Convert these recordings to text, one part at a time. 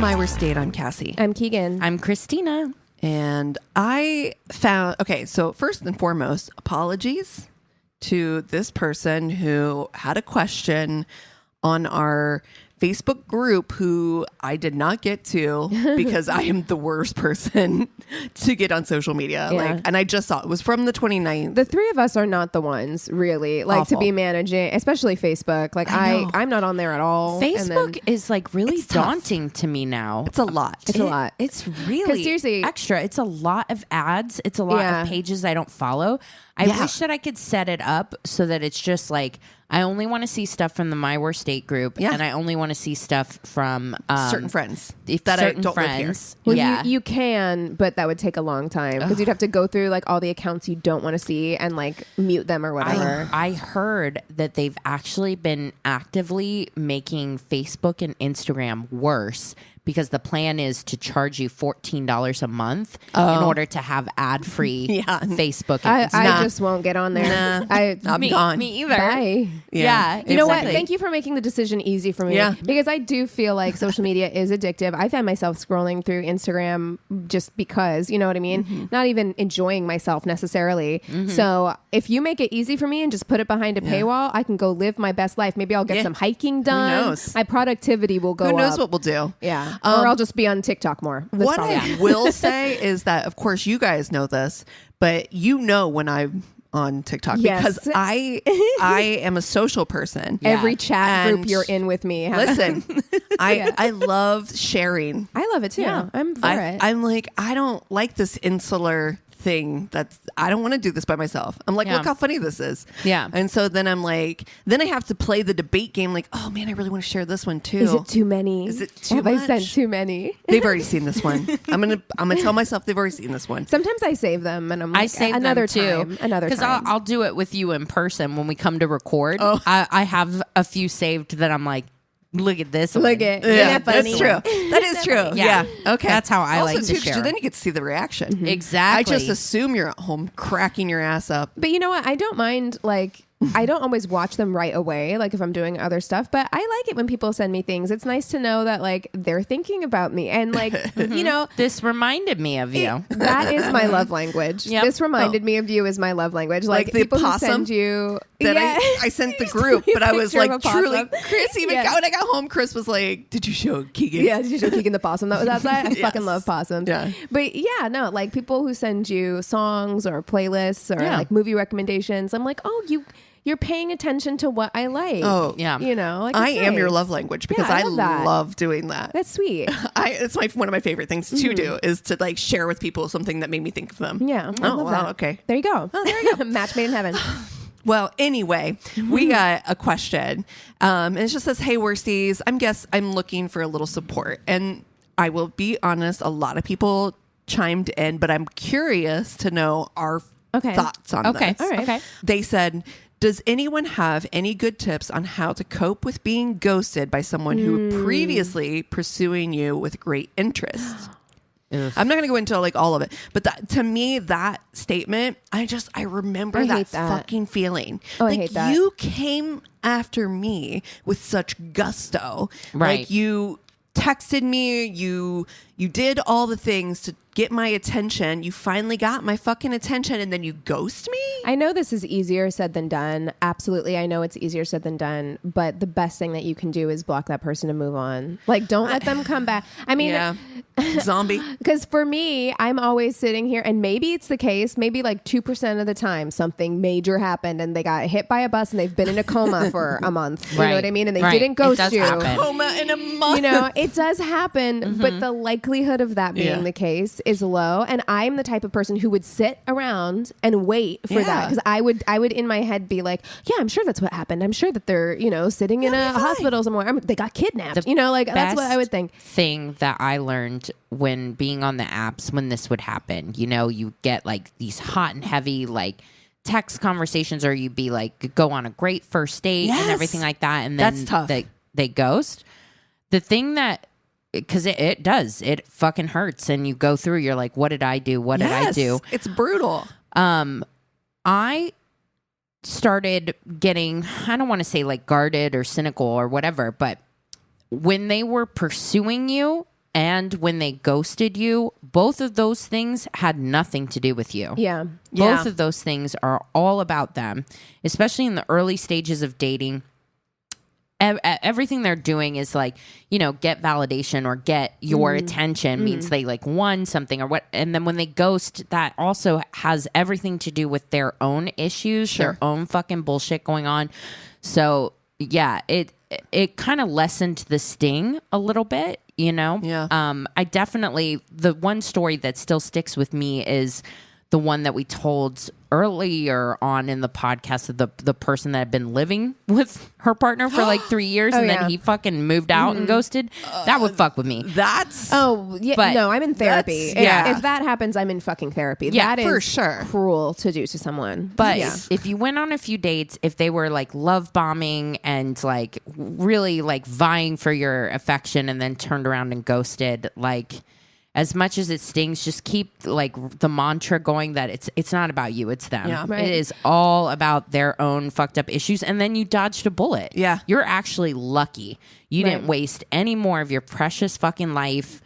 My Worst Date. I'm Cassie. I'm Keegan. I'm Christina. And I found, okay, so first and foremost, apologies to this person who had a question on our Facebook group who I did not get to because I am the worst person to get on social media. Yeah. And I just saw it was from the 29th. The three of us are not the ones really Awful. to be managing, especially Facebook. Like I'm not on there at all. Facebook is like really It's tough. daunting to me now. It's a lot. It's a lot. It's really seriously- extra. It's a lot of ads. It's a lot Yeah. of pages I don't follow. I wish that I could set it up so that it's just like I only want to see stuff from the My Worst Date group, and I only want to see stuff from certain friends if that certain I don't friends. live here. Well, you can, but that would take a long time because you'd have to go through like all the accounts you don't want to see and like mute them or whatever. I heard that they've actually been actively making Facebook and Instagram worse because the plan is to charge you $14 a month in order to have ad-free Facebook. And I just won't get on there. I'm gone. Me either. Bye. Yeah. You know what? exactly. Thank you for making the decision easy for me. Yeah. Because I do feel like social media is addictive. I find myself scrolling through Instagram just because, you know what I mean? Mm-hmm. Not even enjoying myself necessarily. So if you make it easy for me and just put it behind a paywall, I can go live my best life. Maybe I'll get some hiking done. knows? My productivity will go Who knows up. what we'll do? Yeah. Or I'll just be on TikTok more. That's What probably- I will say is that, of course, you guys know this, but you know when I'm on TikTok Yes. because I am a social person. Every chat And group you're in with me. Listen, I love sharing. I love it too. Yeah. I'm for it. I'm like, I don't like this insular thing I don't want to do this by myself. I'm like, Yeah. look how funny this is. Yeah. And so then I'm like, then I have to play the debate game like, oh man, I really want to share this one too. Is it too many? Is it too Have I much? sent too many? They've already seen this one. I'm gonna tell myself they've already seen this one. Sometimes I save them and I'm like, I save another them time, too. another Because time. I'll do it with you in person when we come to record. Oh. I have a few saved that I'm like, look at this. Look one. at Yeah, Isn't that funny? that's true. That is true. Yeah. Okay. That's how I also, like to too, 'cause share. Then you get to see the reaction. Exactly. I just assume you're at home cracking your ass up. But you know what? I don't mind, like, I don't always watch them right away, like if I'm doing other stuff, but I like it when people send me things. It's nice to know that, like, they're thinking about me. And, like, you know, This reminded me of you. that is my love language. Yep. This reminded me of you as my love language. Like the people who possum send you. That Yeah. I sent the group, but I was Picture of like, a truly, possum. Chris, even Yeah. when I got home, Chris was like, did you show Keegan? Yeah, did you show Keegan the possum that was outside? I Yes. fucking love possums. Yeah. But yeah, no, like people who send you songs or playlists or Yeah. like movie recommendations, I'm like, oh, you're paying attention to what I like. Oh, Yeah. You know, like I it's am your nice. love language because Yeah, I I love that. love doing that. That's sweet. It's one of my favorite things to do is to like share with people something that made me think of them. Yeah. I Oh, love wow. that. Okay. There you go. Oh, there you go. Match made in heaven. Well, anyway, we got a question. And it just says, hey, worsties, I'm looking for a little support. And I will be honest, a lot of people chimed in, but I'm curious to know our thoughts on Okay. this. All right. Okay. They said, does anyone have any good tips on how to cope with being ghosted by someone who previously pursuing you with great interest? I'm not going to go into like all of it, but to me, that statement, I remember I that hate that. fucking feeling. Oh, I like hate that. you came after me with such gusto. Right. Like you texted me, you did all the things to get my attention. You finally got my fucking attention and then you ghost me? I know this is easier said than done. Absolutely. I know it's easier said than done, but the best thing that you can do is block that person and move on. Like, don't let them come back. I mean, Yeah. Zombie. because for me, I'm always sitting here and maybe it's the case, maybe like 2% of the time something major happened and they got hit by a bus and they've been in a coma for a month. You know what I mean? And they Right. didn't It ghost does you. happen. Coma in a month. You know, it does happen, but the likelihood of that being Yeah. the case is low. And I'm the type of person who would sit around and wait for Yeah. that because I would in my head be like, yeah, I'm sure that's what happened. I'm sure that they're sitting in a hospital somewhere. They got kidnapped. Like that's what I would think. Thing that I learned when being on the apps when this would happen, you get like these hot and heavy like text conversations, or you'd be like go on a great first date Yes. and everything like that, and then That's tough. they ghost. The thing that because it fucking hurts, and you go through. You're like, what did I do? What did I do? It's brutal. I started getting, I don't want to say like guarded or cynical or whatever, but when they were pursuing you, and when they ghosted you, both of those things had nothing to do with you. Yeah. Both of those things are all about them, especially in the early stages of dating. Everything they're doing is like, get validation or get your attention means they like won something or what. And then when they ghost, that also has everything to do with their own issues, their own fucking bullshit going on. So yeah, it kind of lessened the sting a little bit, Yeah. I definitely, the one story that still sticks with me is the one that we told earlier on in the podcast of the person that had been living with her partner for like 3 years and then he fucking moved out and ghosted. That would fuck with me. That's No, I'm in therapy. Yeah. If that happens, I'm in fucking therapy. Yeah, that is for sure. cruel to do to someone. But if you went on a few dates, if they were like love bombing and like really like vying for your affection and then turned around and ghosted, like as much as it stings, just keep like the mantra going that it's not about you, it's them. Yeah. Right. It is all about their own fucked up issues. And then you dodged a bullet. Yeah. You're actually lucky. You didn't waste any more of your precious fucking life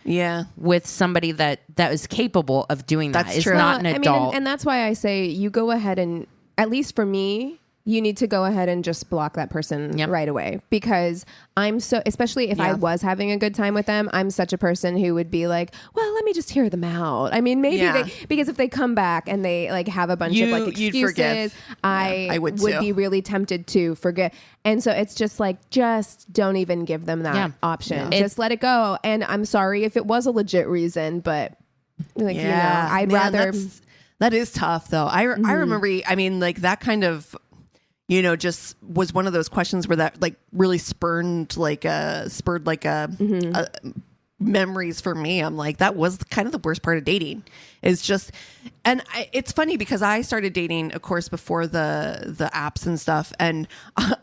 with somebody that is capable of doing that. That's It's true. not an adult. and that's why I say you go ahead and, at least for me, you need to go ahead and just block that person right away, because I'm so, especially if I was having a good time with them, I'm such a person who would be like, well, let me just hear them out. I mean, maybe because if they come back and they like have a bunch of like excuses, I would be really tempted to forget. And so it's just like, just don't even give them that option. Just let it go. And I'm sorry if it was a legit reason, but like, I'd rather. That is tough though. I remember, I mean, like that kind of, just was one of those questions where that like really spurred memories for me. I'm like, that was kind of the worst part of dating. Is just, and it's funny because I started dating, of course, before the apps and stuff, and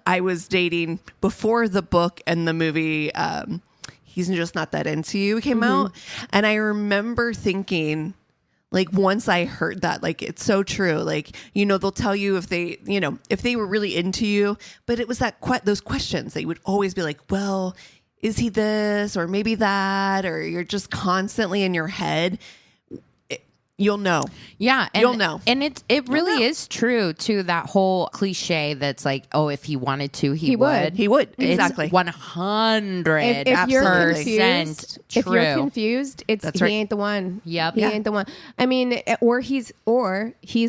I was dating before the book and the movie. He's Just Not That Into You came out, and I remember thinking, like, once I heard that, like, it's so true. Like, they'll tell you if they were really into you, but it was those questions that you would always be like, well, is he this or maybe that, or you're just constantly in your head. You'll know. Yeah. And, you'll know. And it really is true to that whole cliche that's like, oh, if he wanted to, he would. He would. Exactly. It's 100% If you're true. if you're confused, That's he right. ain't the one. Yep. He ain't the one. I mean, or he's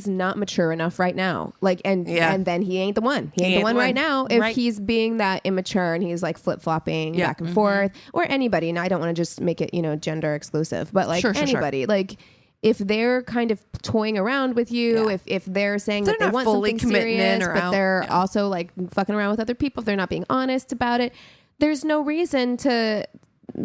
not mature enough right now. Like, and then he ain't the one. He ain't the one right now. If he's being that immature and he's like flip flopping back and forth, or anybody. And I don't want to just make it gender exclusive, but like anybody like. If they're kind of toying around with you, if they're saying that they want something serious, but they're also like fucking around with other people, if they're not being honest about it, there's no reason to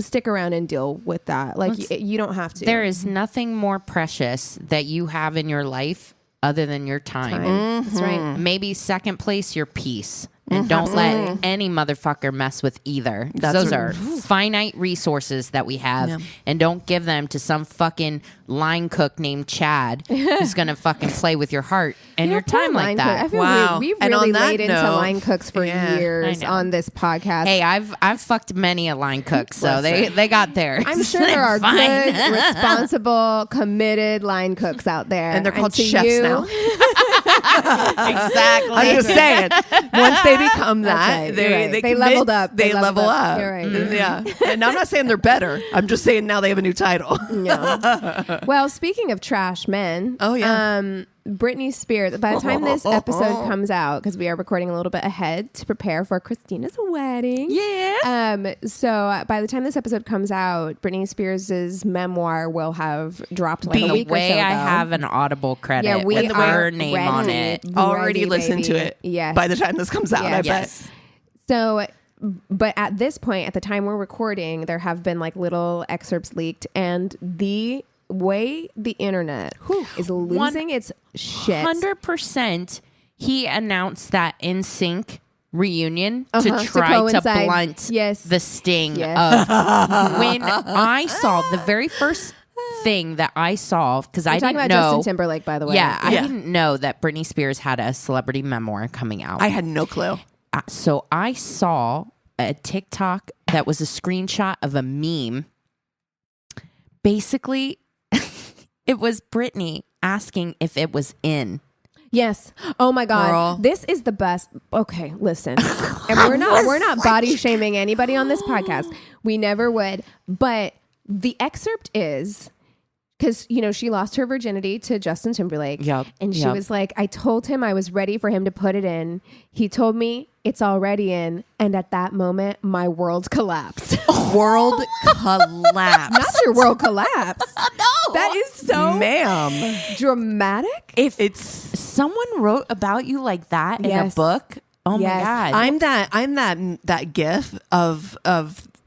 stick around and deal with that. Like you don't have to. There is nothing more precious that you have in your life other than your time. That's right. Maybe second place, your peace. And don't let any motherfucker mess with either. Those are finite resources that we have. Yeah. And don't give them to some fucking line cook named Chad who's going to fucking play with your heart and your time like that. I feel we've really laid into line cooks for years on this podcast. Hey, I've fucked many a line cook, so they got there. I'm sure there are good, responsible, committed line cooks out there. And they're called chefs now. Exactly. I'm just saying, once they become that, right, they leveled up. They level up. You're right. Yeah. And I'm not saying they're better. I'm just saying now they have a new title. Yeah. Well, speaking of trash men. Oh, yeah. Britney Spears, by the time this episode comes out, because we are recording a little bit ahead to prepare for Christina's wedding. Yeah. So by the time this episode comes out, Britney Spears' memoir will have dropped like a week or so ago. I have an Audible credit Yeah, we with are her name on it. Already listened to it. Yes. By the time this comes out, I bet. Yes. So, but at this point, at the time we're recording, there have been like little excerpts leaked, and the way the internet is losing its shit. 100%. He announced that NSYNC reunion to try to blunt the sting of when I saw the very first thing that I saw, because I didn't know Justin Timberlake, by the way. I didn't know that Britney Spears had a celebrity memoir coming out. I had no clue. So I saw a TikTok that was a screenshot of a meme basically, it was Britney asking if it was in. Yes. Oh my God. Girl. This is the best. Okay, listen. And we're not body shaming anybody on this podcast. We never would. But the excerpt is because, she lost her virginity to Justin Timberlake. Yep. And she was like, I told him I was ready for him to put it in. He told me it's already in. And at that moment, my world collapsed. World collapsed. Not your world collapsed. No. That is so dramatic. If it's someone wrote about you like that in a book, oh my God. I'm that gif of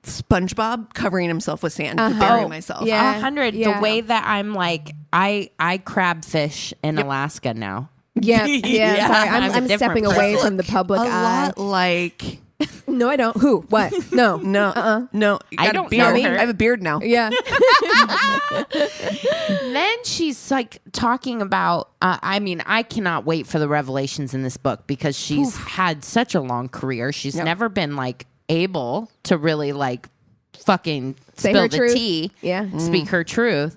SpongeBob covering himself with sand to bury myself. Yeah. 100. Yeah. The way that I'm like, I crabfish in Alaska now. Yeah. Sorry, I'm stepping away from the public eye. A lot like... No, I don't. Who? What? No. No. No. I don't know her. I have a beard now. Yeah. Then she's like talking about, I cannot wait for the revelations in this book because she's had such a long career. She's never been like able to really like fucking Say spill her the truth. tea. Yeah. Speak her truth.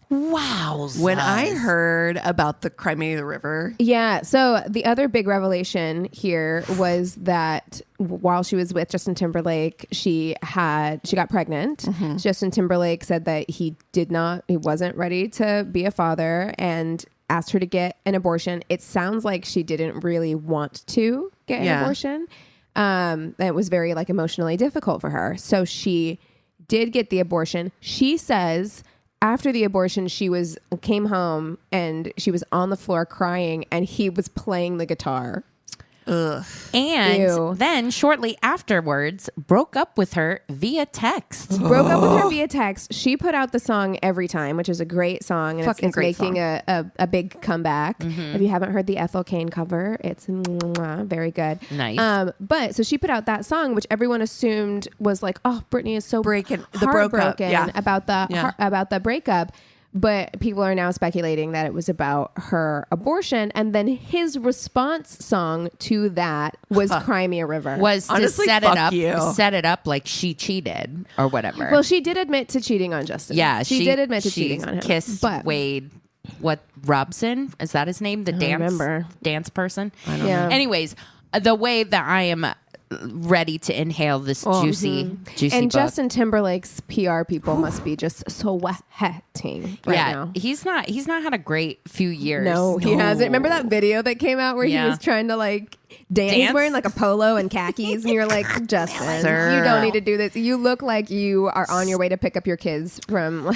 Wow. When I heard about the Crimea River. Yeah. So the other big revelation here was that while she was with Justin Timberlake, she got pregnant. Mm-hmm. Justin Timberlake said that he wasn't ready to be a father and asked her to get an abortion. It sounds like she didn't really want to get an abortion. It was very like emotionally difficult for her. So she did get the abortion. She says after the abortion, she came home and she was on the floor crying and he was playing the guitar. Ugh. And then shortly afterwards, broke up with her via text. Broke up with her via text. She put out the song Every Time, which is a great song. And it's making a big comeback. Mm-hmm. If you haven't heard the Ethel Cain cover, it's very good. Nice. But so she put out that song, which everyone assumed was like, oh, Britney is so heartbroken about the breakup. But people are now speculating that it was about her abortion. And then his response song to that was Cry Me a River. Was honestly, to set it up like she cheated or whatever. Well, she did admit to cheating on Justin. Yeah. She did admit to cheating on him. Kissed Wade. What, Robson? Is that his name? The dance person? I don't know. Anyways, the way that I am ready to inhale this juicy and book. Justin Timberlake's PR people must be just sweating now. He's not had a great few years. No, he hasn't. Remember that video that came out where he was trying to like dance? He's wearing like a polo and khakis and you're like, Justin, you don't need to do this. You look like you are on your way to pick up your kids from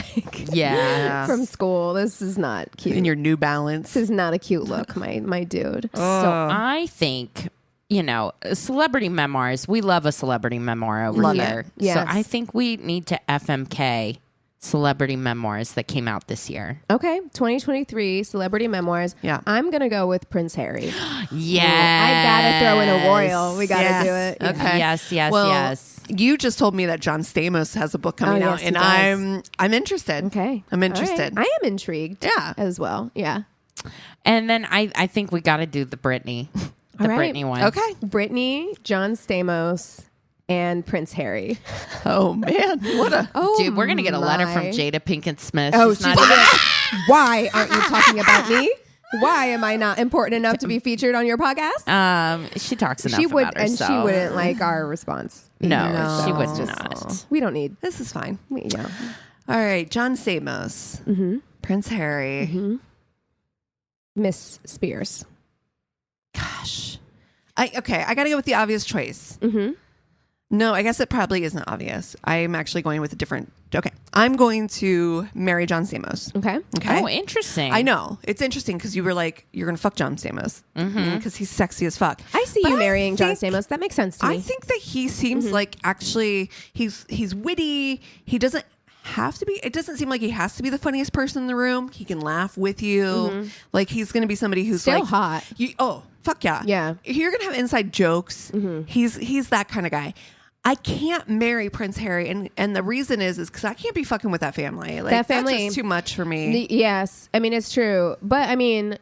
from school. This is not cute. In your New Balance. This is not a cute look, my dude. So I think celebrity memoirs. We love a celebrity memoir over here. Yes. So I think we need to FMK celebrity memoirs that came out this year. Okay, 2023 celebrity memoirs. Yeah. I'm going to go with Prince Harry. Yeah. I got to throw in a royal. We got to do it. Okay. Yes. Well, you just told me that John Stamos has a book coming out, and I'm interested. Okay. I'm interested. Right. I am intrigued. Yeah. As well. Yeah. And then I think we got to do the Britney. Britney one. Okay. Britney, John Stamos, and Prince Harry. Oh, man. Dude, we're going to get a letter from Jada Pinkett Smith. Oh, she's not why aren't you talking about me? Why am I not important enough to be featured on your podcast? She talks enough about herself. And she wouldn't like our response. No, she would not. We don't need. This is fine. Yeah. All right. John Stamos. Mm-hmm. Prince Harry. Mm-hmm. Miss Spears. Gosh. I got to go with the obvious choice. Mm-hmm. No, I guess it probably isn't obvious. I'm actually going with a different... Okay. I'm going to marry John Stamos. Okay. Oh, interesting. I know. It's interesting because you were like, you're going to fuck John Stamos. Because he's sexy as fuck. I see you marrying John Stamos. That makes sense to me. I think that he seems like actually... He's witty. He doesn't have to be... It doesn't seem like he has to be the funniest person in the room. He can laugh with you. Like, he's going to be somebody who's still like... hot. Fuck yeah. Yeah. You're going to have inside jokes. He's that kind of guy. I can't marry Prince Harry. And the reason is because I can't be fucking with that family. Like, that family. That's just too much for me. Yes. I mean, it's true. But I mean,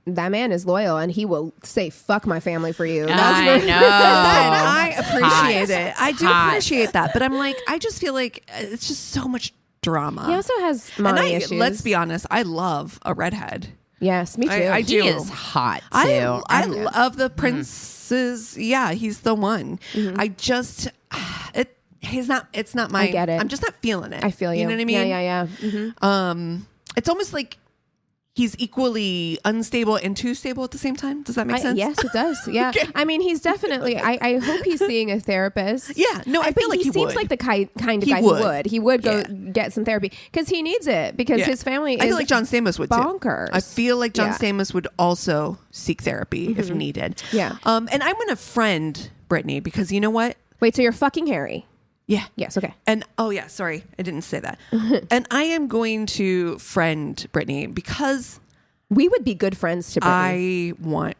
that man is loyal and he will say, fuck my family for you. I know. I appreciate it. I do appreciate that. But I'm like, I just feel like it's just so much drama. He also has mommy issues. Let's be honest, I love a redhead. Yes, me too. I do. He is hot too. I love the princes. Yeah, he's the one. I just it's not my. I get it. I'm just not feeling it. I feel you. You know what I mean? Yeah. Mm-hmm. It's almost like he's equally unstable and too stable at the same time. Does that make sense? Yes, it does. Yeah. Okay. I mean, he's definitely, I hope he's seeing a therapist. Yeah. No, I feel like he seems would. like the kind of guy he would go get some therapy because he needs it because his family is I feel like John Stamos would bonkers. too. I feel like John Stamos would also seek therapy if needed. Yeah. And I'm going to friend Britney because you know what? Wait, so you're fucking Harry? Yeah. Yes. Okay. And sorry, I didn't say that. And I am going to friend Britney because we would be good friends to Britney.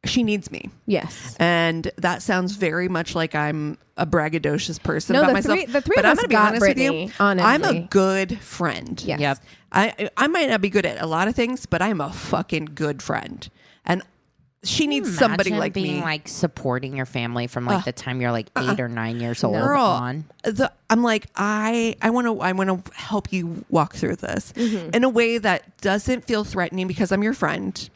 She needs me. Yes. And that sounds very much like I'm a braggadocious person No, about the myself. three of but us I'm going to be got honest Britney, with you. honestly. I'm a good friend. Yes. Yep. I might not be good at a lot of things, but I'm a fucking good friend. And she needs somebody like being me. like supporting your family from like the time you're like 8 or 9 years old Girl, on. I'm like, I want to help you walk through this in a way that doesn't feel threatening because I'm your friend,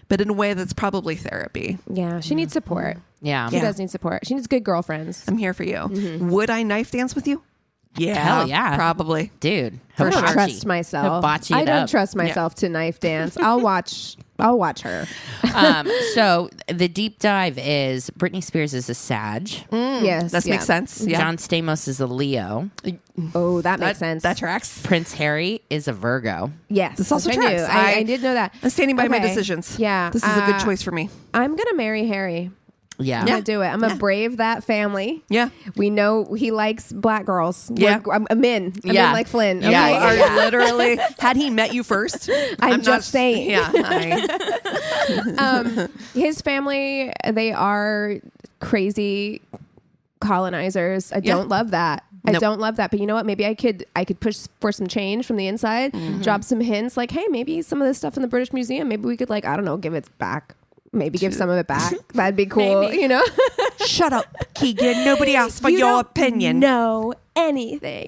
but in a way that's probably therapy. Yeah, she needs support. Yeah. She does need support. She needs good girlfriends. I'm here for you. Would I knife dance with you? Yeah, Hell yeah. probably. Dude, I don't hibachi. trust myself. Hibachi I it don't up. trust myself to knife dance. I'll watch her. So the deep dive is Britney Spears is a Sag. Yes, That makes sense. Yeah. John Stamos is a Leo. Oh, that makes sense. That tracks. Prince Harry is a Virgo. Yes, This also which I knew. tracks. I did know that. I'm standing by my Okay. decisions. Yeah, This is a good choice for me. I'm gonna marry Harry. Yeah. I'm gonna do it. I'm gonna brave that family. Yeah. We know he likes black girls. Yeah. I'm in. I'm Yeah. in like Flynn. Yeah, Okay? You are literally, had he met you first? I'm just saying. Yeah. His family, they are crazy colonizers. I don't love that. I Nope. don't love that. But you know what? Maybe I could push for some change from the inside, drop some hints like, hey, maybe some of this stuff in the British Museum, maybe we could like, I don't know, give it back. Maybe give some of it back. That'd be cool, Maybe. you know? Shut up, Keegan. Nobody asked for your opinion. Know anything.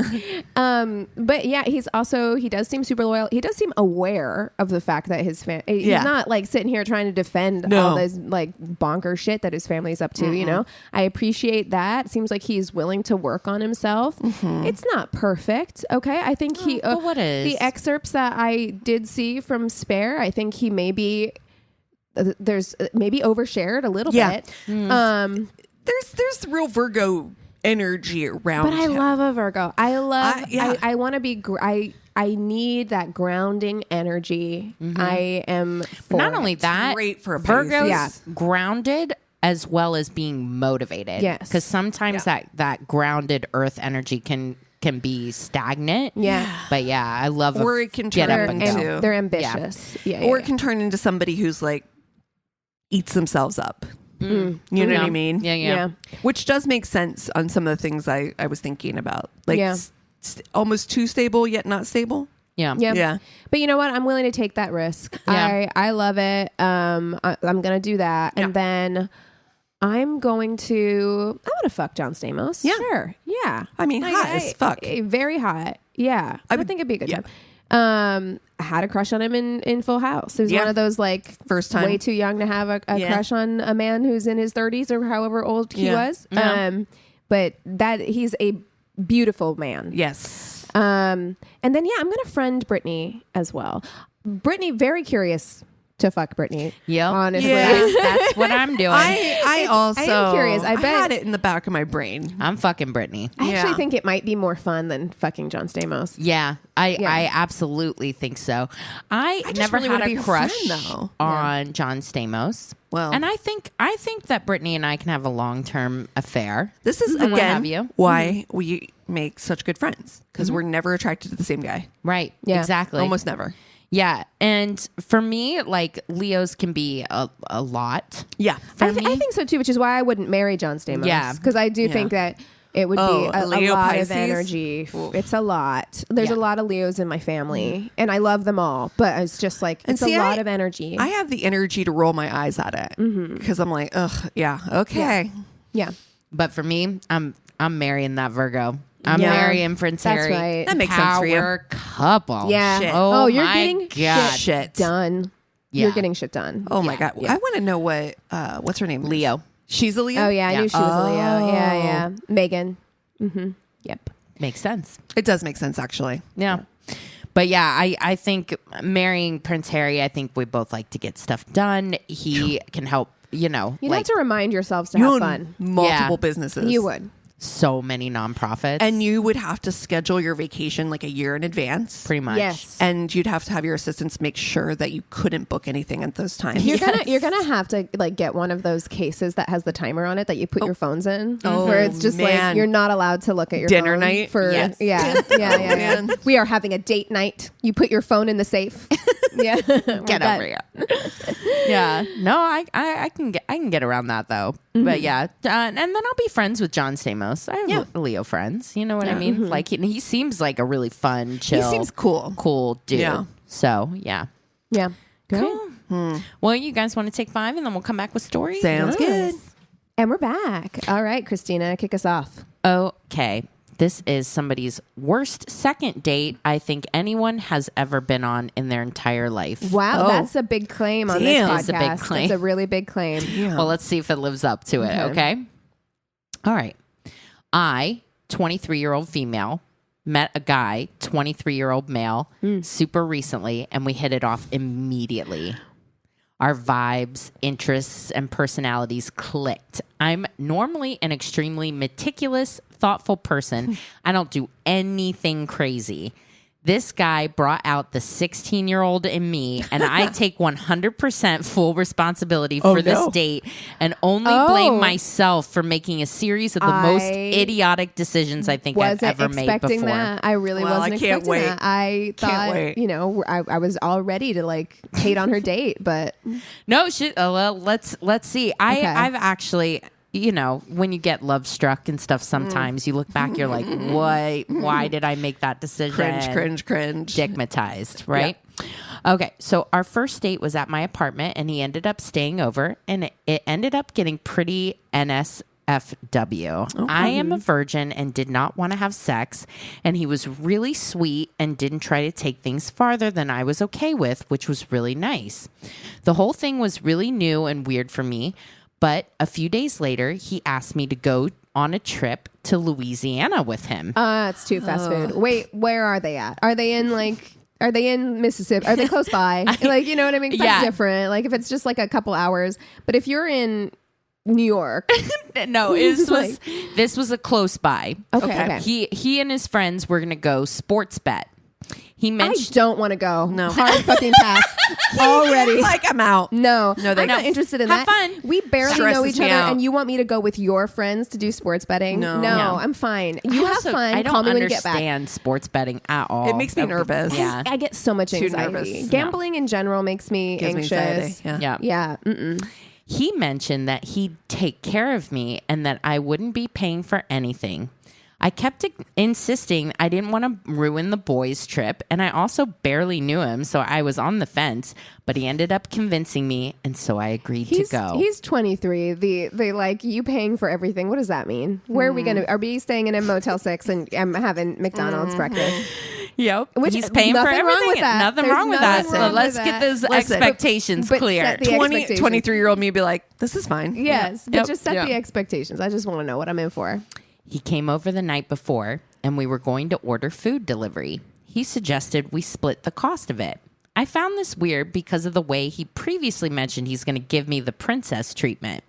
But yeah, he does seem super loyal. He does seem aware of the fact that his family, he's not like sitting here trying to defend all this like bonker shit that his family's up to, you know? I appreciate that. Seems like he's willing to work on himself. It's not perfect. Okay. I think but what is? the excerpts that I did see from Spare, I think he maybe there's maybe overshared a little bit. There's real Virgo energy around But I him. love a Virgo. I want to be. I need that grounding energy. I am. Not only that, great for a Virgo's Pisces. grounded as well as being motivated. Yes. Because sometimes that grounded earth energy can be stagnant. Yeah. But yeah, I love Or it can get turn up and into- go. They're ambitious. Yeah. Or it can turn into somebody who's like eats themselves up. You know what I mean? Yeah. Which does make sense on some of the things I was thinking about. Like Yeah. almost too stable yet not stable. Yeah. Yeah. But you know what? I'm willing to take that risk. Yeah. I love it. I'm gonna do that, and then I'm going to fuck John Stamos. Yeah. Sure. Yeah. I mean, hot as fuck. Very hot. Yeah. I would think it'd be a good yeah. time. I had a crush on him in Full House. It was one of those like First time. way too young to have a crush on a man who's in his 30s or however old he was. But that he's a beautiful man. Yes. And then I'm gonna friend Britney as well. Britney, very curious to fuck Britney. Yep. Honestly. That's what I'm doing. I also I am curious. I bet- had it in the back of my brain. I'm fucking Britney. I actually Yeah. think it might be more fun than fucking John Stamos. Yeah, I absolutely think so. I just never really had wanna be a her crush friend, though. on John Stamos. Well. and I think that Britney and I can have a long-term affair. This is what have again you. why we make such good friends because we're never attracted to the same guy. Right. Yeah. Exactly. Almost never. Yeah. And for me, like Leos can be a lot. Yeah. I think so too, which is why I wouldn't marry John Stamos. Yeah. Because I do think that it would be a Leo lot Pisces? of energy. It's a lot. There's Yeah. a lot of Leos in my family, and I love them all. But it's just like it's see, a lot of energy. I have the energy to roll my eyes at it because I'm like, ugh, yeah, okay. yeah. But for me, I'm marrying that Virgo. I'm marrying Prince Harry. That's right. That makes sense for you. Power couple. Yeah. Shit. Oh, you're my getting God. shit done. Yeah. You're getting shit done. Oh my God. I want to know what's her name? Leo. She's a Leo? Oh, yeah. I knew she was a Leo. Yeah. Megan. Mm-hmm. Yep. Makes sense. It does make sense, actually. Yeah. But yeah, I think marrying Prince Harry, I think we both like to get stuff done. He can help, You'd have to remind yourselves to have fun. Multiple businesses. You would. So many nonprofits. And you would have to schedule your vacation like a year in advance. Pretty much. Yes. And you'd have to have your assistants make sure that you couldn't book anything at those times. You're gonna have to like get one of those cases that has the timer on it that you put your phones in, where it's just like you're not not to look at your dinner phone night for yeah. We are having a date night. You put your phone in the safe. Yeah, Get over here. Yeah. No, I can get around that though. But yeah, and then I'll be friends with John Stamos. I have Leo friends. You know what I mean? Like he seems like a really fun, chill. He seems cool dude. Yeah. So yeah. Yeah. Cool. Well, you guys want to take 5 and then we'll come back with stories? Sounds good. And we're back. All right, Christina, kick us off. Okay. This is somebody's worst second date I think anyone has ever been on in their entire life. Wow, that's a big claim on this podcast. That's a big claim. That's a really big claim. Yeah. Well, let's see if it lives up to it, okay? All right. I, 23-year-old female, met a guy, 23-year-old male, super recently, and we hit it off immediately. Our vibes, interests, and personalities clicked. I'm normally an extremely meticulous, thoughtful person. I don't do anything crazy. This guy brought out the 16-year-old in me, and I take 100% full responsibility for this date and only blame myself for making a series of the most idiotic decisions I think I've ever made before. That. I really wasn't expecting that. I thought, I was all ready to like hate on her date, but no, well, let's see. I've actually... when you get love struck and stuff, sometimes you look back, you're like, why did I make that decision? Cringe. Stigmatized, right? Yeah. Okay. So our first date was at my apartment and he ended up staying over and it ended up getting pretty NSFW. Okay. I am a virgin and did not want to have sex. And he was really sweet and didn't try to take things farther than I was okay with, which was really nice. The whole thing was really new and weird for me. But a few days later, he asked me to go on a trip to Louisiana with him. It's too fast food. Wait, where are they at? Are they in Mississippi? Are they close by? Like, you know what I mean? That's different. Like if it's just like a couple hours. But if you're in New York. No, this was a close by. Okay. He and his friends were going to go sports bet. He mentioned, I don't want to go. No. Hard fucking pass. Already. Like, I'm out. No, I'm not interested in Have that. fun. We barely know each other, and you want me to go with your friends to do sports betting? No, I'm fine. You have fun. I don't Call me when you get back. understand sports betting at all. It makes me nervous. Yeah, I get so much anxiety. Nervous. Gambling in general makes me anxious. Yeah. He mentioned that he'd take care of me and that I wouldn't be paying for anything. I kept insisting I didn't want to ruin the boys' trip, and I also barely knew him, so I was on the fence, but he ended up convincing me, and so I agreed to go. He's 23. They like, you paying for everything. What does that mean? Where are we going to... Are we staying in a Motel 6 and I'm having McDonald's breakfast? Yep. He's paying for everything. Wrong with that. Nothing wrong with that. So let's get those expectations clear. 23-year-old me would be like, this is fine. Yes, but just set the expectations. I just want to know what I'm in for. He came over the night before, and we were going to order food delivery. He suggested we split the cost of it. I found this weird because of the way he previously mentioned he's going to give me the princess treatment.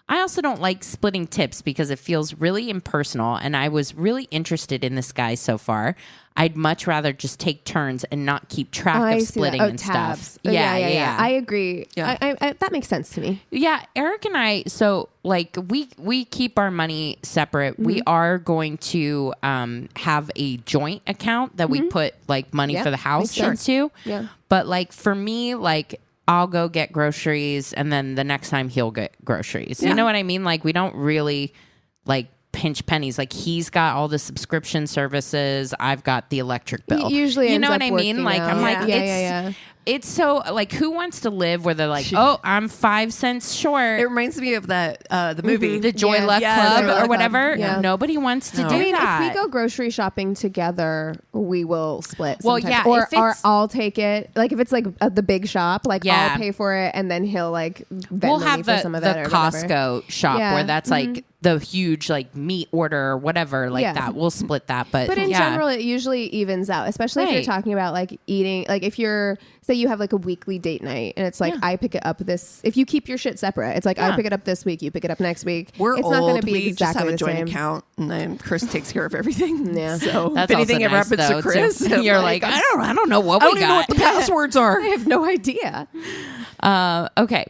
I also don't like splitting tips because it feels really impersonal, and I was really interested in this guy so far. I'd much rather just take turns and not keep track of splitting and tabs. Stuff. Yeah. I agree. Yeah. I that makes sense to me. Yeah, Eric and I, so like we keep our money separate. Mm-hmm. We are going to have a joint account that we put like money for the house into. Yeah. But like for me, like I'll go get groceries and then the next time he'll get groceries. Yeah. You know what I mean? Like we don't really like pinch pennies. Like he's got all the subscription services. I've got the electric bill. He usually, you know what I mean? Like I'm like, It's so like, who wants to live where they're like, oh, I'm 5 cents short. It reminds me of that the movie, The Joy Luck Club or whatever. Yeah. Nobody wants to do I mean, that. if we go grocery shopping together, we will split. Well, sometimes. yeah, or I'll take it. Like if it's like the big shop, like Yeah. I'll pay for it, and then he'll like we'll have for some of the it or Costco whatever. shop Yeah. where that's like the huge like meat order or whatever like that. We'll split that, but in general, it usually evens out. Especially if you're talking about like eating. Like if you're say you have like a weekly date night, and it's like I pick it up this. If you keep your shit separate, it's like I pick it up this week, you pick it up next week. We're it's old. not going to be we exactly just have a the joint same. account, and then Chris takes care of everything. Yeah. So That's if anything also ever nice, happens though, to Chris, too. You're like, I don't know what I we don't even know got. what the passwords are. I have no idea. Okay.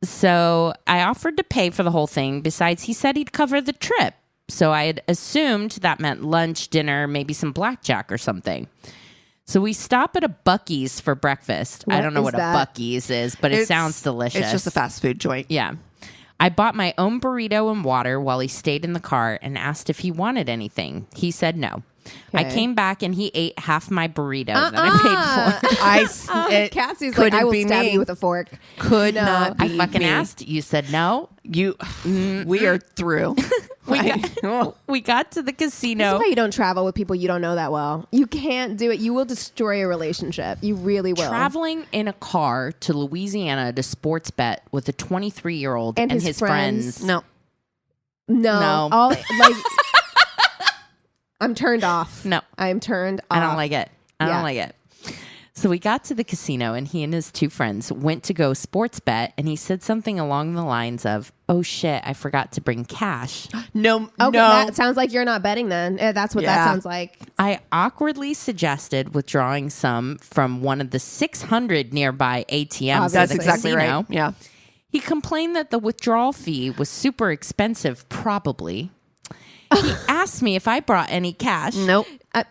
So I offered to pay for the whole thing. Besides, he said he'd cover the trip. So I had assumed that meant lunch, dinner, maybe some blackjack or something. So we stop at a Buc-ee's for breakfast. I don't know what a Buc-ee's is, but it sounds delicious. It's just a fast food joint. Yeah. I bought my own burrito and water while he stayed in the car and asked if he wanted anything. He said no. I came back and he ate half my burrito that I paid for. Cassie's like, I will stab you with a fork. Could not be I fucking me. asked. You said no. We are through. We got to the casino. That's why you don't travel with people you don't know that well. You can't do it. You will destroy a relationship. You really will. Traveling in a car to Louisiana to sports bet with a 23-year-old and his friends. No. All, like, I'm turned off. No. I'm turned off. I don't like it. I don't like it. So we got to the casino and he and his two friends went to go sports bet, and he said something along the lines of, oh shit, I forgot to bring cash. No. Okay, that sounds like you're not betting then. That's what that sounds like. I awkwardly suggested withdrawing some from one of the 600 nearby ATMs. That's exactly casino. right. Yeah. He complained that the withdrawal fee was super expensive, probably. He asked me if I brought any cash. Nope.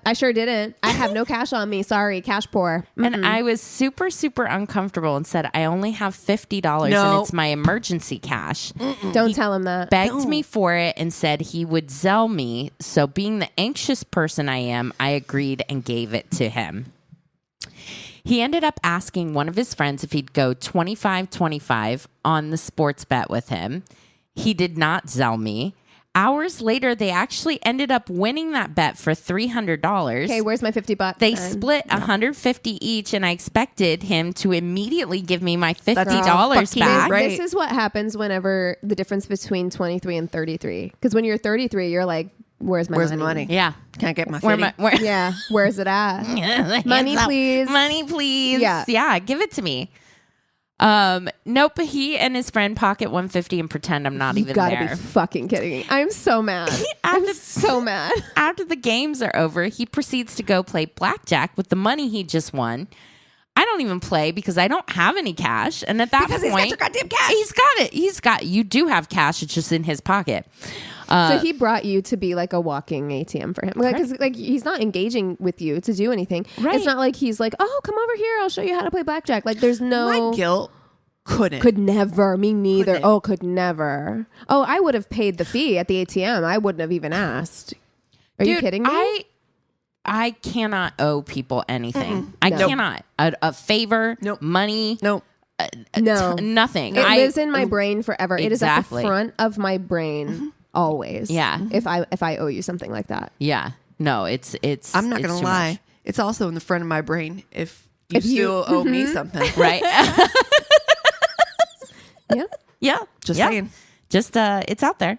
I sure didn't. I have no cash on me. Sorry, cash poor. And I was super, super uncomfortable and said, I only have $50 and it's my emergency cash. Don't tell him that. Begged me for it and said he would Zelle me. So being the anxious person I am, I agreed and gave it to him. He ended up asking one of his friends if he'd go 25-25 on the sports bet with him. He did not Zelle me. Hours later, they actually ended up winning that bet for $300. Okay, where's my $50? They split $150 each, and I expected him to immediately give me my $50 back. Right. This is what happens whenever the difference between 23 and 33. Because when you're 33, you're like, where's my money? Yeah. Can I get my 50? Yeah, where's it at? Money, please. Money, please. Yeah. Give it to me. Nope. He and his friend pocket $150 and pretend I'm not even Gotta there. be fucking kidding me. I'm so mad. I'm so mad. After the games are over, he proceeds to go play blackjack with the money he just won. I don't even play because I don't have any cash. And at that point, he's got your goddamn cash. He's got it. You do have cash. It's just in his pocket. So he brought you to be like a walking ATM for him. Because like he's not engaging with you to do anything. Right. It's not like he's like, oh, come over here. I'll show you how to play blackjack. Like there's no... My guilt couldn't. Could never. Me neither. Couldn't. Oh, could never. Oh, I would have paid the fee at the ATM. I wouldn't have even asked. Are you kidding me? I cannot owe people anything. I cannot. A favor, money. Nope. No. Nothing. It lives in my brain forever. Exactly. It is at the front of my brain always. Yeah. If I owe you something like that. Yeah. No, it's I'm not it's going to too lie. much. It's also in the front of my brain if you still owe me something. Right. Yeah. Yeah. Just saying. Just it's out there.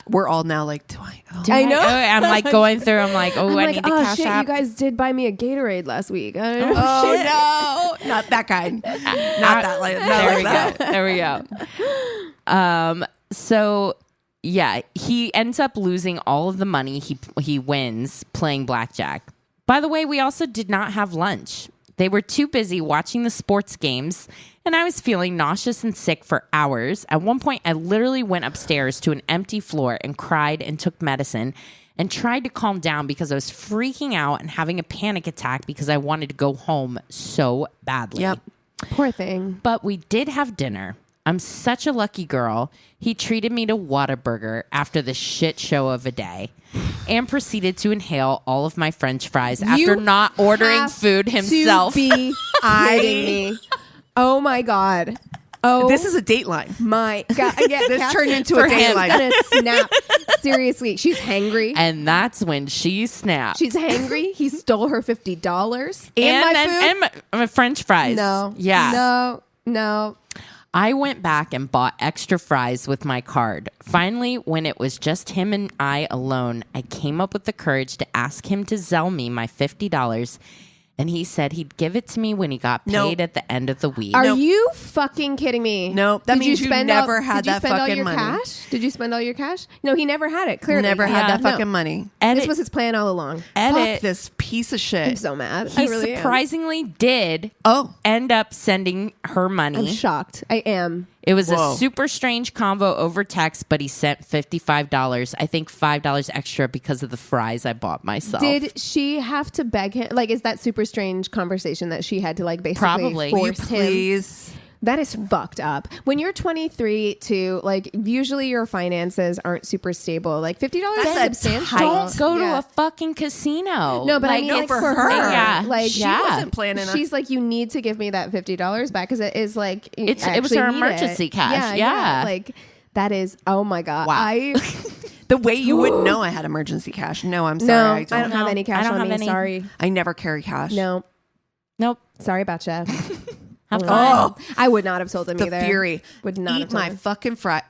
We're all now like, do I owe? I know. I'm like going through. I'm like, I'm I like, need to oh cash shit, out. you guys did buy me a Gatorade last week. Oh no, not that kind. Not that like. There we that. go. There we go. So yeah, he ends up losing all of the money he wins playing blackjack. By the way, we also did not have lunch. They were too busy watching the sports games, and I was feeling nauseous and sick for hours. At one point, I literally went upstairs to an empty floor and cried and took medicine and tried to calm down because I was freaking out and having a panic attack because I wanted to go home so badly. Yep. Poor thing. But we did have dinner. I'm such a lucky girl. He treated me to Whataburger after the shit show of a day and proceeded to inhale all of my French fries after not ordering food himself. To be kidding me. Oh my God. Oh, this is a Dateline. My God. Yeah, this turned into a Dateline. Gonna snap. Seriously, she's hangry. And that's when she snapped. She's hangry. He stole her $50 and my French fries. No. Yeah. No. I went back and bought extra fries with my card. Finally, when it was just him and I alone, I came up with the courage to ask him to Zelle me my $50. And he said he'd give it to me when he got paid at the end of the week. Are you fucking kidding me? No, that means you never had that fucking money. Cash? Did you spend all your cash? No, he never had it. Clearly, never had that fucking money. This was his plan all along. Fuck this piece of shit. I'm so mad. He I really surprisingly did. End up sending her money. I'm shocked. I am. It was a super strange convo over text, but he sent $55. I think $5 extra because of the fries I bought myself. Did she have to beg him? Like, is that super strange conversation that she had to like basically Probably. force him? Please. That is fucked up. When you're 23 to like, usually your finances aren't super stable. Like $50 is substantial. Don't go to a fucking casino. No, but like, I mean, like for for her, Yeah. like She wasn't planning on. she's like, you need to give me that $50 back because it is like it was her emergency cash. Yeah. Like that is. Oh my God. Wow. The way you wouldn't know I had emergency cash. No, I'm sorry. I don't have any cash on me. Sorry. I never carry cash. No. Nope. Sorry about you. Have fun. Oh, I would not have told him the either. fury. Would not eat have told my him. fucking fry.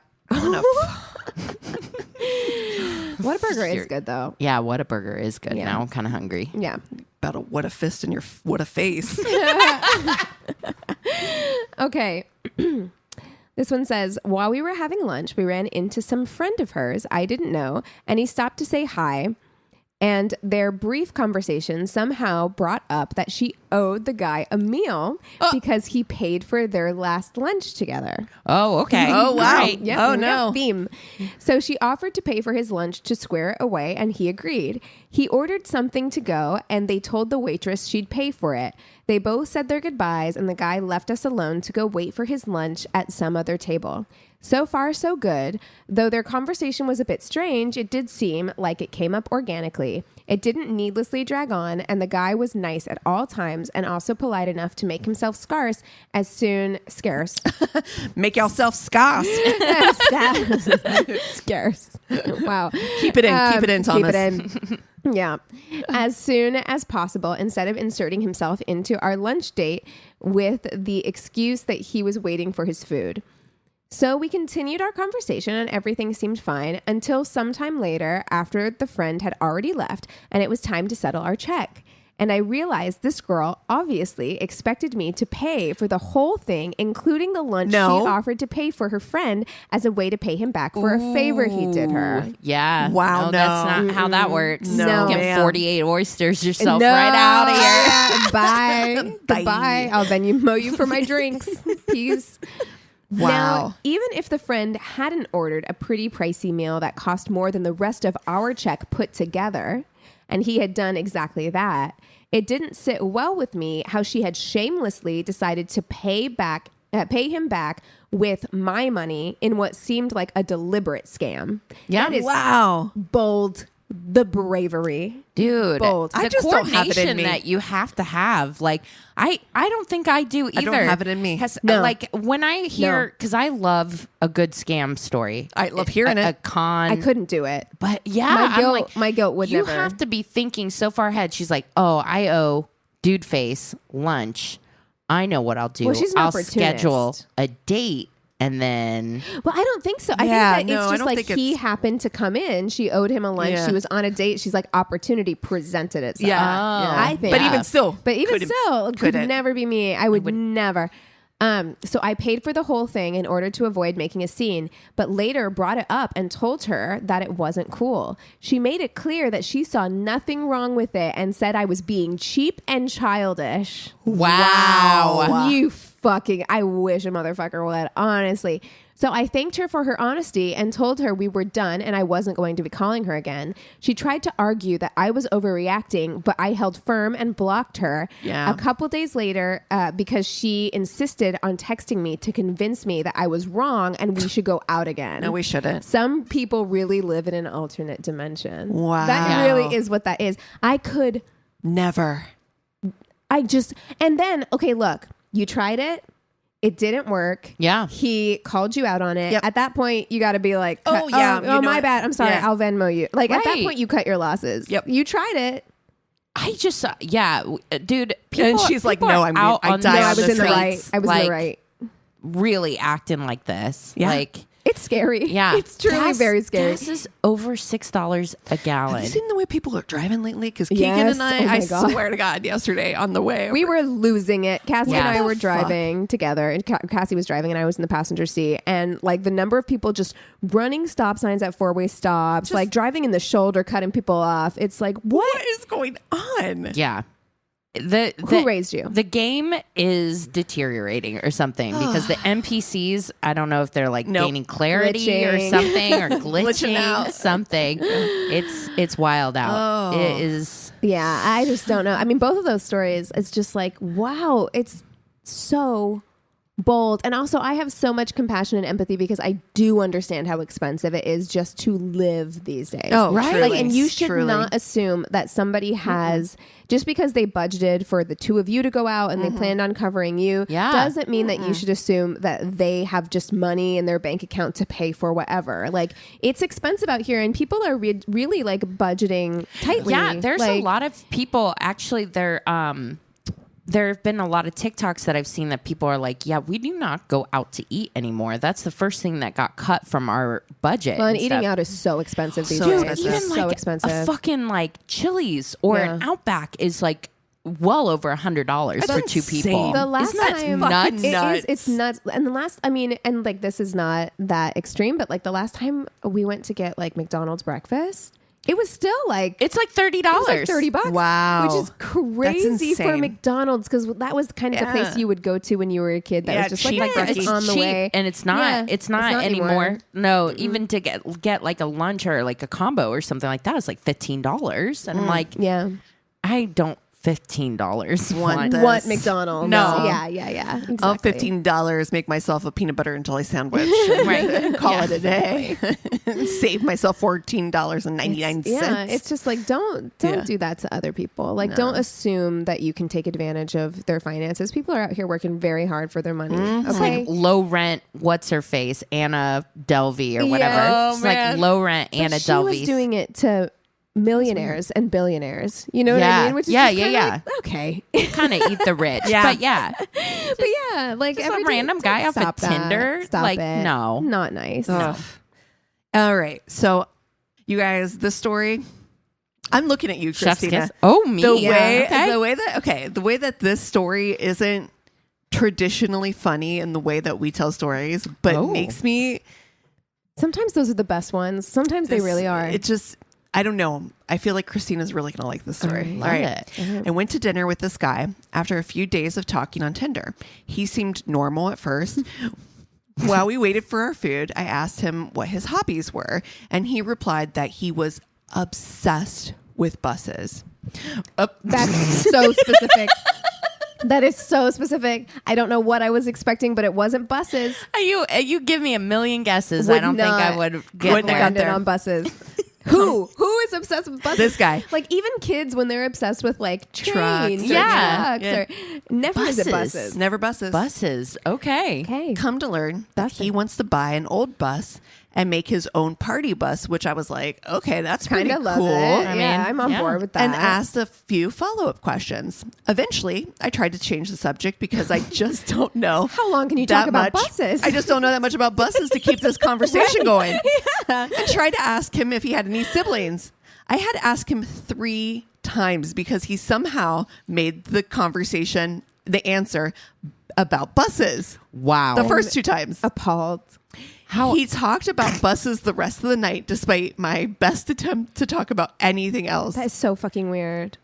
Whataburger is good though. Yeah, Whataburger is good. Yeah. Now I'm kind of hungry. Yeah. About a what a fist in your what a face. Okay. This one says, while we were having lunch, we ran into some friend of hers I didn't know, and he stopped to say hi. And their brief conversation somehow brought up that she owed the guy a meal because he paid for their last lunch together. Oh, okay. Oh, wow. Right. Yeah, Oh, no. Theme. So she offered to pay for his lunch to square it away, and he agreed. He ordered something to go, and they told the waitress she'd pay for it. They both said their goodbyes, and the guy left us alone to go wait for his lunch at some other table. So far, so good. Though their conversation was a bit strange, it did seem like it came up organically. It didn't needlessly drag on, and the guy was nice at all times and also polite enough to make himself scarce. Make yourself scarce. Scarce. Wow. Keep it in. Keep it in, Thomas. Keep it in. Yeah. As soon as possible, instead of inserting himself into our lunch date with the excuse that he was waiting for his food. So we continued our conversation and everything seemed fine until sometime later after the friend had already left and it was time to settle our check. And I realized this girl obviously expected me to pay for the whole thing, including the lunch she offered to pay for her friend as a way to pay him back for a favor he did her. Yeah. Wow, no. That's not how that works. No. Get 48 oysters yourself right out of here. Bye. Bye. Goodbye. I'll then mow you for my drinks. Peace. Wow. Now, even if the friend hadn't ordered a pretty pricey meal that cost more than the rest of our check put together, and he had done exactly that, it didn't sit well with me how she had shamelessly decided to pay him back with my money in what seemed like a deliberate scam. Yeah. That is bold. The bravery. Dude, Bold. I just don't have it in me. That you have to have. Like, I don't think I do either. I don't have it in me. No. Like, when I hear, because I love a good scam story. I love hearing it. A con. I couldn't do it. But yeah, my guilt would you never. You have to be thinking so far ahead. She's like, oh, I owe dude face lunch. I know what I'll do. Well, she's an I'll opportunist. schedule a date. And then... Well, I don't think so. I think that it's just like he happened to come in. She owed him a lunch. Yeah. She was on a date. She's like, opportunity presented itself. Yeah. I think. But even still. Could never be me. I would never. So I paid for the whole thing in order to avoid making a scene, but later brought it up and told her that it wasn't cool. She made it clear that she saw nothing wrong with it and said I was being cheap and childish. Wow. You fucking, I wish a motherfucker would, honestly. So I thanked her for her honesty and told her we were done and I wasn't going to be calling her again. She tried to argue that I was overreacting, but I held firm and blocked her. Yeah. A couple days later, because she insisted on texting me to convince me that I was wrong and we should go out again. No, we shouldn't. Some people really live in an alternate dimension. Wow. That really is what that is. I could never. And then, okay, look, you tried it. It didn't work. Yeah. He called you out on it. Yep. At that point, you got to be like, oh, yeah. Oh, my bad. I'm sorry. Yeah. I'll Venmo you. Like, at that Right. point, you cut your losses. Yep. You tried it. I just, dude. And she's like, people no, are I out on die the on I was the in the right. streets, I was in like, the right. really acting like this. Yeah. Like, It's scary. yeah. It's truly very scary. Gas is over $6 a gallon. Have you seen the way people are driving lately? Because Keegan Yes. and Oh I my God. swear to God, yesterday on the way. We were losing it. Cassie and What I the were fuck? driving together, and Cassie was driving, and I was in the passenger seat. And like the number of people just running stop signs at 4-way stops, like driving in the shoulder, cutting people off. It's like, what is going on? Yeah. Who raised you? The game is deteriorating or something because the NPCs, I don't know if they're like Nope. gaining clarity Glitching. or something or Glitching glitching out. something. It's wild out. Oh. It is. Yeah, I just don't know. I mean, both of those stories, it's just like, wow, it's so bold. And also, I have so much compassion and empathy because I do understand how expensive it is just to live these days. Oh, Right. truly, Like, and you should truly. not assume that somebody has, just because they budgeted for the two of you to go out and they planned on covering you, Yeah. doesn't mean that you should assume that they have just money in their bank account to pay for whatever. Like, it's expensive out here and people are really like budgeting tightly. Yeah, there's a Like, lot of people actually there have been a lot of TikToks that I've seen that people are like, yeah, we do not go out to eat anymore. That's the first thing that got cut from our budget. Well, and and eating stuff. out is so expensive these So days. expensive. Even It's like so expensive. a fucking like Chili's or an Yeah. Outback is like well over $100 for two insane. people. The last Isn't that time, nuts? It's nuts. And the last, I mean, and like this is not that extreme, but like the last time we went to get like McDonald's breakfast, it was still like It's like $30. it was like $30. Wow. Which is crazy for insane. McDonald's because that was kind of the place you would go to when you were a kid. That Yeah, was just cheap like, like it's it's on the cheap, way, and it's not. Yeah, it's not anymore. anymore. No, even to get like a lunch or like a combo or something like that is like $15, and I'm like, Yeah, I don't $15 Want this. what McDonald's? No. yeah. I'll Exactly. $15 make myself a peanut butter and jelly sandwich. Right. Call Yeah. it a day. Save myself $14.99. Yeah, it's just like don't Yeah. do that to other people. Like don't assume that you can take advantage of their finances. People are out here working very hard for their money. It's Okay. like low rent. What's her face? Anna Delvey or whatever. Yeah. It's like low rent Anna she Delvey. was doing it to millionaires and billionaires. You know what Yeah. I mean? Which is Yeah, just yeah, kinda yeah. like, okay. Kind of eat the rich. Yeah. But yeah, But yeah, like just a every day- random guy off of stop that. Tinder? Stop Like, it. no. Not nice. Ugh. All right. So, you guys, this story, I'm looking at you, Chef's Christina. kiss. Oh, me. The Yeah. way, Okay. the way that this story isn't traditionally funny in the way that we tell stories, but Oh. makes me. Sometimes those are the best ones. Sometimes they really are. It just, I don't know. I feel like Christina's really going to like this story. Love it. I went to dinner with this guy after a few days of talking on Tinder. He seemed normal at first. While we waited for our food, I asked him what his hobbies were, and he replied that he was obsessed with buses. That's so specific. That is so specific. I don't know what I was expecting, but it wasn't buses. You give me a million guesses. Would I don't think I not would get Wouldn't have there. got there. on buses. Who is obsessed with buses? This guy. Like even kids when they're obsessed with like trains, Trucks. or Yeah. trucks, or never is it Buses. buses. Never buses. Buses. Okay. Okay, Come to learn that Busing. he wants to buy an old bus and make his own party bus, which I was like, okay, that's pretty kind of love cool. it. I mean, I'm on yeah. board with that. And asked a few follow-up questions. Eventually, I tried to change the subject because I just don't know How long can you talk that about much. buses? I just don't know that much about buses to keep this conversation going. Yeah. I tried to ask him if he had any siblings. I had to ask him 3 times because he somehow made the conversation, the answer, about buses. Wow. The first 2 times. Appalled. He talked about buses the rest of the night, despite my best attempt to talk about anything else. That is so fucking weird.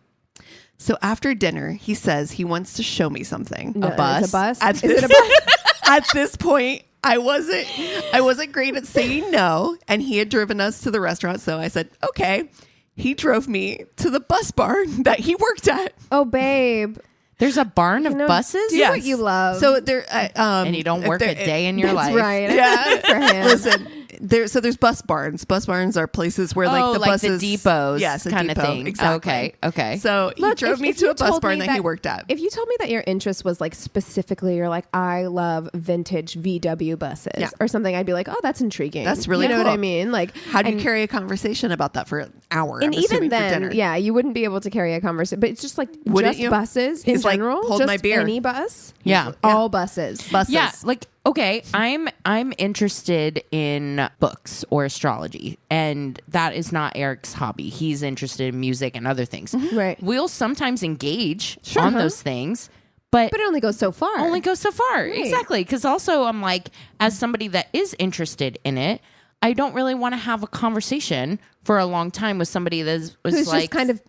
So after dinner, he says he wants to show me something. No, bus? It's a bus. At Is this, it a bus? at this point, I wasn't great at saying no, and he had driven us to the restaurant, so I said, okay. He drove me to the bus barn that he worked at. Oh, babe. There's a barn of buses? Do what you love. So there, and you don't work a day in your life. Right. Yeah. For him. Listen, there's bus barns. Bus barns are places where like the buses, the depots, yes, a kind depot. of thing. Exactly. Okay. So he drove me to a bus barn that he worked at. If you told me that your interest was like specifically, you're like, I love vintage VW buses or something, I'd be like, oh, that's intriguing. That's really you know cool. what I mean? Like, how do you carry a conversation about that for an hour? And even then, yeah, you wouldn't be able to carry a conversation. But it's just like buses in He's like, general. hold just my beer. Any bus. Yeah. All buses. Yeah, like okay, I'm interested in books or astrology, and that is not Eric's hobby. He's interested in music and other things. Right. We'll sometimes engage on those things, but it only goes so far. Right. Exactly. Because also I'm like, as somebody that is interested in it, I don't really want to have a conversation for a long time with somebody who's like just kind of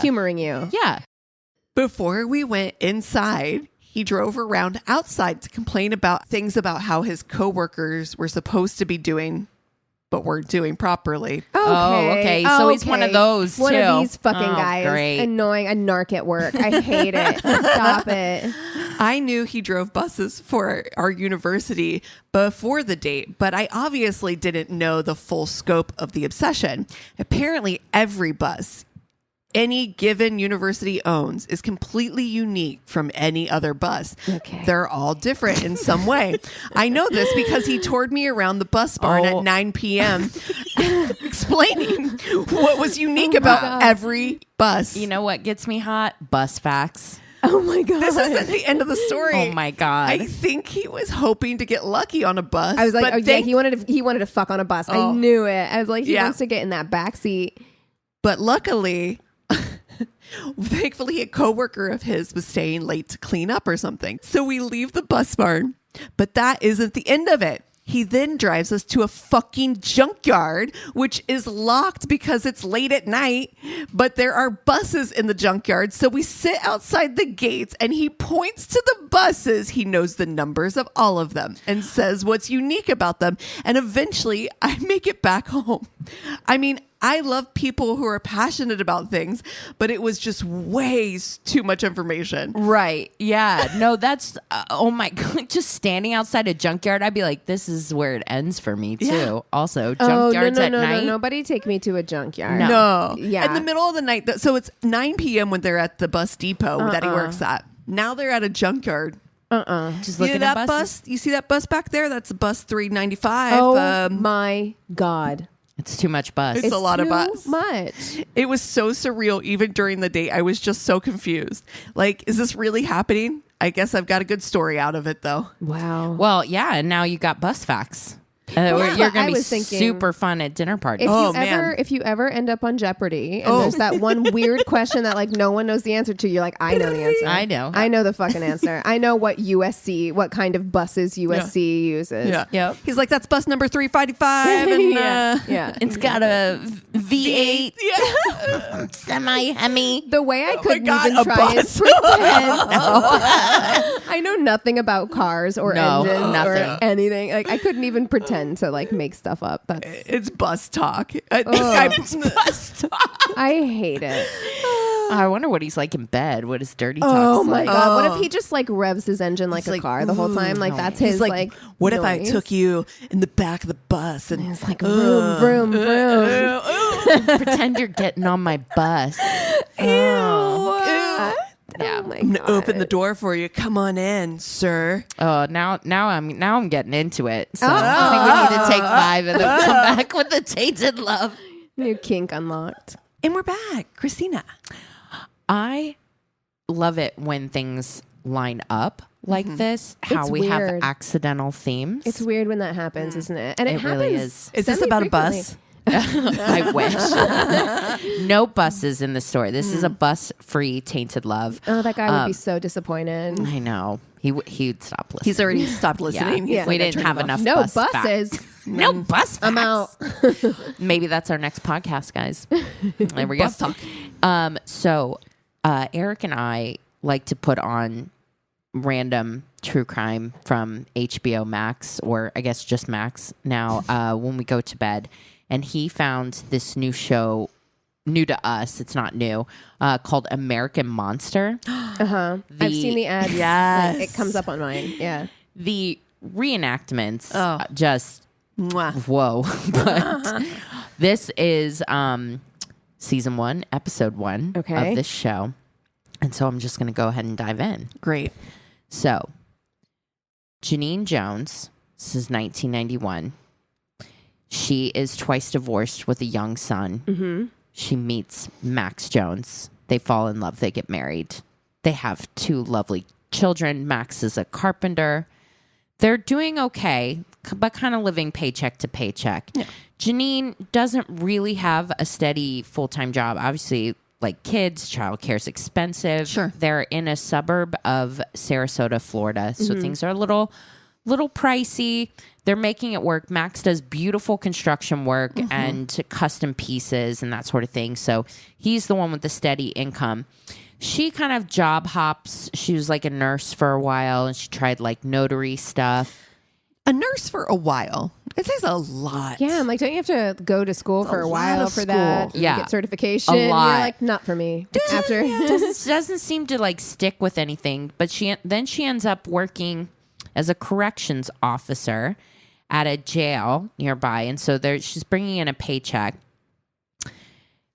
humoring you. Yeah. Before we went inside, he drove around outside to complain about things about how his coworkers were supposed to be doing, but weren't doing properly. Okay. So he's one of those, One too. of these fucking guys. Great. Annoying. A narc at work. I hate it. Stop it. I knew he drove buses for our university before the date, but I obviously didn't know the full scope of the obsession. Apparently, every bus any given university owns is completely unique from any other bus. Okay. They're all different in some way. I know this because he toured me around the bus barn at 9 p.m. explaining what was unique about every bus. You know what gets me hot? Bus facts. Oh my God. This isn't the end of the story. Oh my God. I think he was hoping to get lucky on a bus. I was like, but he wanted to fuck on a bus. I knew it. I was like, he wants to get in that back seat. But luckily, thankfully, a coworker of his was staying late to clean up or something. So we leave the bus barn, but that isn't the end of it. He then drives us to a fucking junkyard, which is locked because it's late at night, but there are buses in the junkyard. So we sit outside the gates and he points to the buses. He knows the numbers of all of them and says what's unique about them. And eventually I make it back home. I mean, I love people who are passionate about things, but it was just way too much information. Right. Yeah. No, that's, oh my God. Just standing outside a junkyard, I'd be like, this is where it ends for me too. Yeah. Also, junkyards at night. No, nobody take me to a junkyard. No. Yeah. In the middle of the night. So it's 9 p.m. when they're at the bus depot that he works at. Now they're at a junkyard. Just looking at buses. You see that bus back there? That's bus 395. Oh my God. It's too much bus. It's a lot of bus. Too much. It was so surreal. Even during the date, I was just so confused. Like, is this really happening? I guess I've got a good story out of it, though. Wow. Well, yeah. And now you got bus facts. Well, you're going I to be was thinking, super fun at dinner parties. If you ever end up on Jeopardy and there's that one weird question that like no one knows the answer to, you're like, I know the answer. I know the fucking answer. I know what kind of buses USC uses. Yeah. Yep. He's like, that's bus number 355. And, yeah. It's got a V8 yeah. semi-Hemi. The way I couldn't God, even a try and bus. pretend. I know nothing about cars or engines nothing. or anything. Like I couldn't even pretend to like make stuff up. It's bus talk. This guy bus talk. I hate it. I wonder what he's like in bed. What his dirty talk Oh is my like. God. What if he just like revs his engine like a car the whole time? Like that's his He's like, what if I noise? took you in the back of the bus and It's like vroom, vroom, vroom. Pretend you're getting on my bus. Yeah. Oh my I'm God. gonna open the door for you. Come on in, sir. Oh, now I'm getting into it. So I think we need to take 5 and then come back with the Tainted Love. New kink unlocked. And we're back, Christina. I love it when things line up like this. How It's we have weird. accidental themes. It's weird when that happens, isn't it? And it happens. really is. Is this about a semi-frequently. bus? I wish. No buses in the story. This is a bus-free Tainted Love. Oh, that guy would be so disappointed. I know. He'd stop listening. He's already stopped listening. Yeah. We didn't have enough No bus buses. facts. No bus facts. I'm out. Maybe that's our next podcast, guys. There we go. Bus talk. So Eric and I like to put on random true crime from HBO Max, or I guess just Max now, when we go to bed. And he found this new show, new to us, it's not new, called American Monster. I've seen the ad. Yes. Like, it comes up on mine. Yeah. The reenactments, just whoa. But this is season 1, episode 1 of this show. And so I'm just going to go ahead and dive in. Great. So, Janeene Jones, this is 1991. She is twice divorced with a young son. Mm-hmm. She meets Max Jones. They fall in love. They get married. They have 2 lovely children. Max is a carpenter. They're doing okay, but kind of living paycheck to paycheck. Yeah. Janeene doesn't really have a steady full-time job. Obviously, like kids, childcare is expensive. Sure. They're in a suburb of Sarasota, Florida. So things are a little pricey. They're making it work. Max does beautiful construction work and custom pieces and that sort of thing. So he's the one with the steady income. She kind of job hops. She was like a nurse for a while and she tried like notary stuff. A nurse for a while. It says a lot. Yeah, I'm like, don't you have to go to school for a while for that? Yeah. Get certification. A lot. You're like, not for me. After doesn't seem to like stick with anything. But she ends up working as a corrections officer at a jail nearby, and so she's bringing in a paycheck.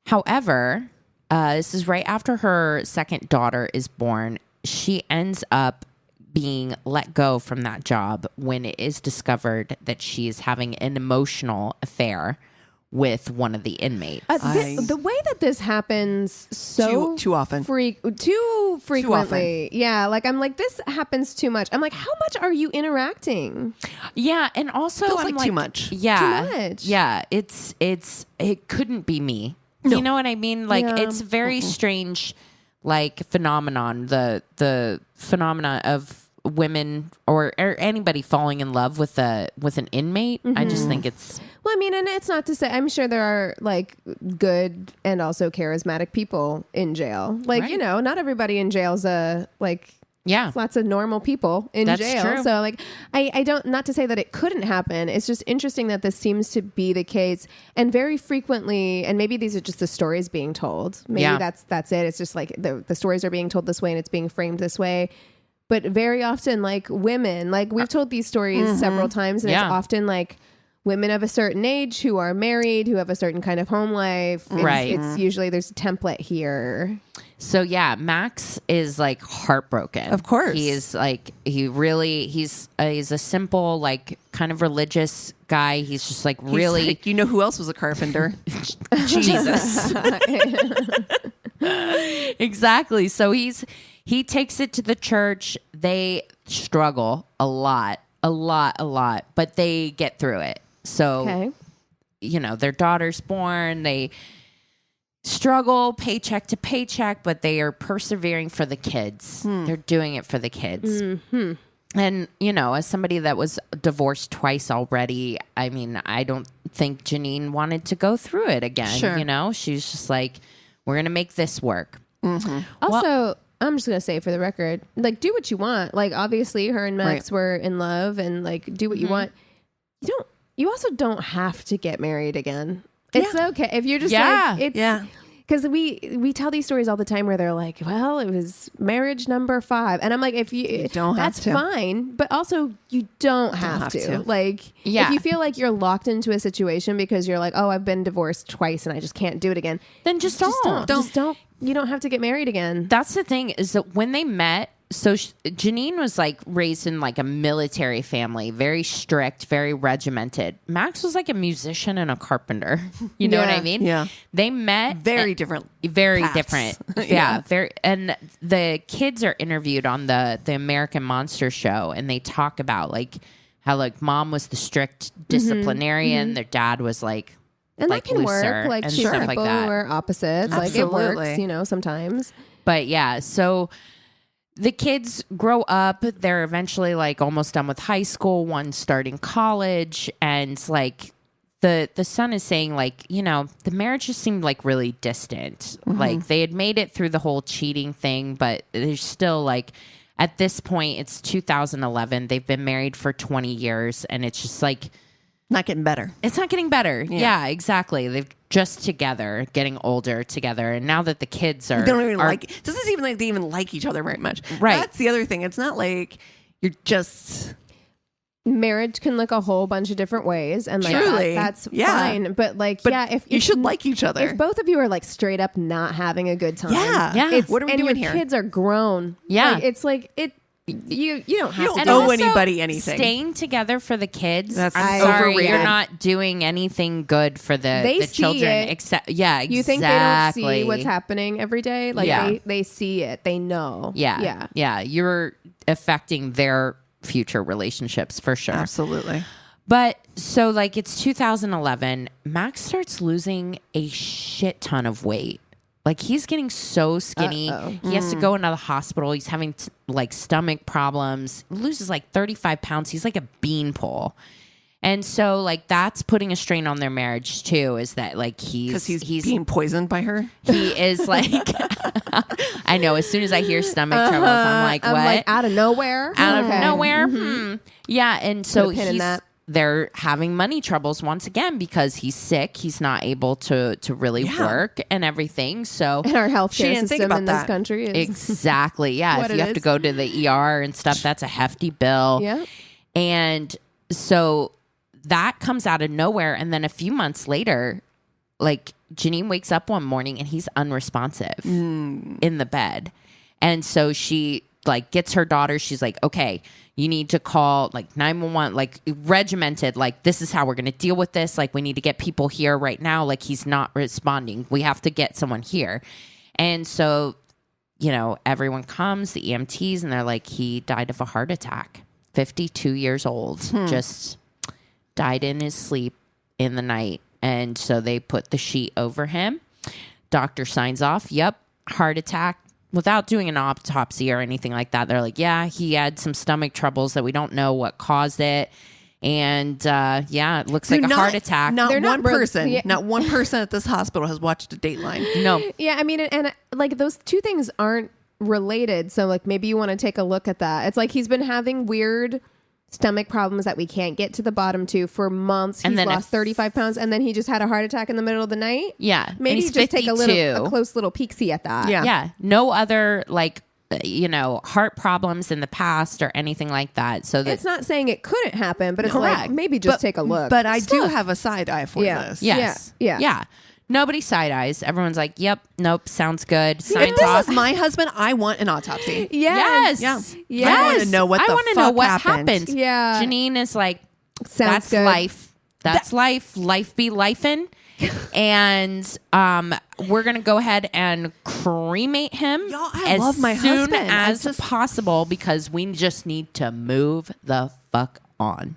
However, this is right after her second daughter is born. She ends up being let go from that job when it is discovered that she is having an emotional affair with one of the inmates. The way that this happens too often, too frequently. Yeah, like I'm like, this happens too much. I'm like, how much are you interacting? Yeah, and also feels I'm like too much. Yeah, too much. Yeah, it couldn't be me. No. You know what I mean? Like it's very strange, like phenomenon. The phenomena of women or anybody falling in love with an inmate. I just think it's well, I mean, and it's not to say, I'm sure there are like good and also charismatic people in jail. Like, right. You know, not everybody in jail's lots of normal people in jail. True. So like, I don't, not to say that it couldn't happen. It's just interesting that this seems to be the case, and very frequently, and maybe these are just the stories being told. Maybe that's it. It's just like the stories are being told this way and it's being framed this way. But very often, like women, like we've told these stories several times, and it's often like women of a certain age who are married, who have a certain kind of home life. It's usually there's a template here. So yeah, Max is like heartbroken. Of course. He is like, he's a simple, like kind of religious guy. He's just like really. Like, you know who else was a carpenter? Jesus. Exactly. So he takes it to the church. They struggle a lot, but they get through it. So, you know, their daughter's born. They struggle paycheck to paycheck, but they are persevering for the kids. They're doing it for the kids. Mm-hmm. And, you know, as somebody that was divorced twice already, I mean, I don't think Janeene wanted to go through it again. Sure. You know, she's just like, we're going to make this work. Mm-hmm. Also, I'm just going to say for the record, like, do what you want. Like, obviously, her and Max were in love, and, like, do what you want. You also don't have to get married again. It's okay. If you're just because we tell these stories all the time where they're like, well, it was marriage number 5. And I'm like, if you don't have to. That's fine. But also you don't have to. Like, if you feel like you're locked into a situation because you're like, oh, I've been divorced twice and I just can't do it again, then just don't. You don't have to get married again. That's the thing, is that when they met, so Janeene was like raised in like a military family, very strict, very regimented. Max was like a musician and a carpenter. You know what I mean? Yeah. They met very different. Yeah. Very. And the kids are interviewed on the American Monster show, and they talk about like how like mom was the strict disciplinarian. Their dad was like, and that can work. Like, and two stuff people like that. are opposites. Absolutely. Like, it works, you know, sometimes. But yeah, so the kids grow up. They're eventually like almost done with high school, one starting college, and like the son is saying like, you know, the marriage just seemed like really distant. Like they had made it through the whole cheating thing, but there's still like, at this point, it's 2011. They've been married for 20 years, and it's just like not getting better. It's not getting better. Yeah, exactly. They've just together, getting older together, and now that the kids are, they don't even like. Doesn't seem like they even like each other very much. Right. That's the other thing. It's not like you're just. Marriage can look a whole bunch of different ways, and like that's fine. But if you should like each other. If both of you are like straight up not having a good time, what are we doing here? Kids are grown. It's like it. You don't have to owe anybody anything. Staying together for the kids. I'm sorry, overrated. You're not doing anything good for the children. Except, exactly. You think they don't see what's happening every day? Like they see it. They know. Yeah. You're affecting their future relationships for sure. Absolutely. But so like it's 2011, Max starts losing a shit ton of weight. Like he's getting so skinny. He has to go into the hospital. He's having like stomach problems. He loses like 35 pounds. He's like a beanpole. And so like that's putting a strain on their marriage too, is that like he's being poisoned by her. He is like, I know, as soon as I hear stomach troubles, I'm like, what? I'm like, out of nowhere? Out of nowhere? Yeah. And so they're having money troubles once again because he's sick. He's not able to really work and everything. So and our healthcare system in this country is exactly. Yeah. If you have to go to the ER and stuff, that's a hefty bill. Yeah. And so that comes out of nowhere. And then a few months later, like Janeene wakes up one morning and he's unresponsive in the bed. And so she like gets her daughter. She's like, okay, you need to call like 911, like regimented, like this is how we're going to deal with this. Like we need to get people here right now. Like he's not responding. We have to get someone here. And so, you know, everyone comes, the EMTs, and they're like, he died of a heart attack, 52 years old, just died in his sleep in the night. And so they put the sheet over him. Doctor signs off. Yep. Heart attack. Without doing an autopsy or anything like that, they're like, yeah, he had some stomach troubles that we don't know what caused it. And it looks like a heart attack. Not one person at this hospital has watched a Dateline. No. Yeah, I mean, and like those two things aren't related. So like maybe you want to take a look at that. It's like he's been having weird stomach problems that we can't get to the bottom to for months. He's lost 35 pounds, and then he just had a heart attack in the middle of the night. Yeah. Maybe just 52. Take a close little peek-see at that. Yeah. No other like heart problems in the past or anything like that. So that it's not saying it couldn't happen, but it's like maybe just take a look. But I do have a side eye for this. Yes. Yeah. Nobody side eyes. Everyone's like, yep, nope, sounds good. If this is my husband, I want an autopsy. Yes. I want to know what happened. Yeah. Janeene is like, that's good. Life. That's life. Life be lifing. And we're going to go ahead and cremate him love my soon husband. as possible because we just need to move the fuck on.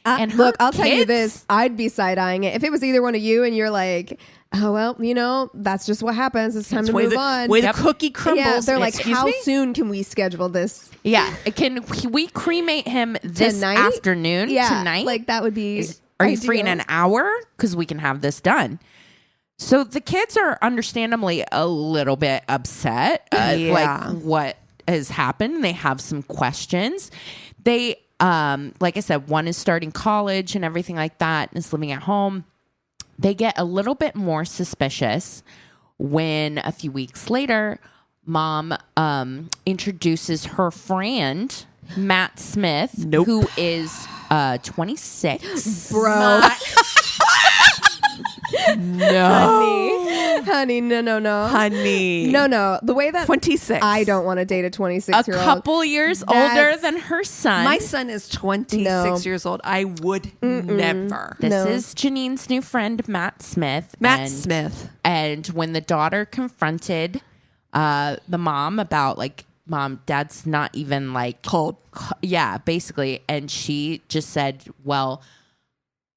And look, I'll tell you this. I'd be side-eyeing it. If it was either one of you and you're like, oh, well, you know, that's just what happens. It's time to move on. Way the cookie crumbles. Yeah, they're like, how soon can we schedule this? Yeah. Can we cremate him this afternoon? Yeah. Tonight? Like, that would be Are you free in an hour? Because we can have this done. So the kids are understandably a little bit upset. Like, what has happened? They have some questions. They... like I said, one is starting college and everything like that and is living at home. They get a little bit more suspicious when a few weeks later, mom introduces her friend, Matt Smith, who is 26. Bro. Honey, no. Honey. No. The way that 26. I don't want to date a 26-year-old. A couple years older than her son. My son is 26 years old. I would never. This is Janeene's new friend, Matt Smith. And when the daughter confronted the mom about like, Mom, Dad's not even like cold. Yeah, basically. And she just said, well,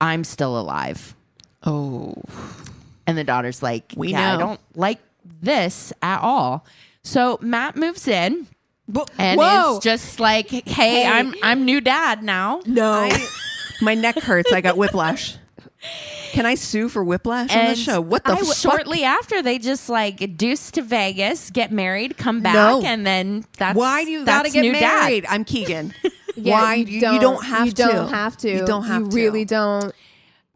I'm still alive. Oh. And the daughter's like, we know. I don't like this at all. So Matt moves in and is just like, hey, I'm new dad now. No. My neck hurts. I got whiplash. Can I sue for whiplash on the show? What the fuck? Shortly after, they just like deuce to Vegas, get married, come back, and then that's why do you gotta get married? I'm Keegan. Why you don't have to? You don't have to. You don't have to. You really don't.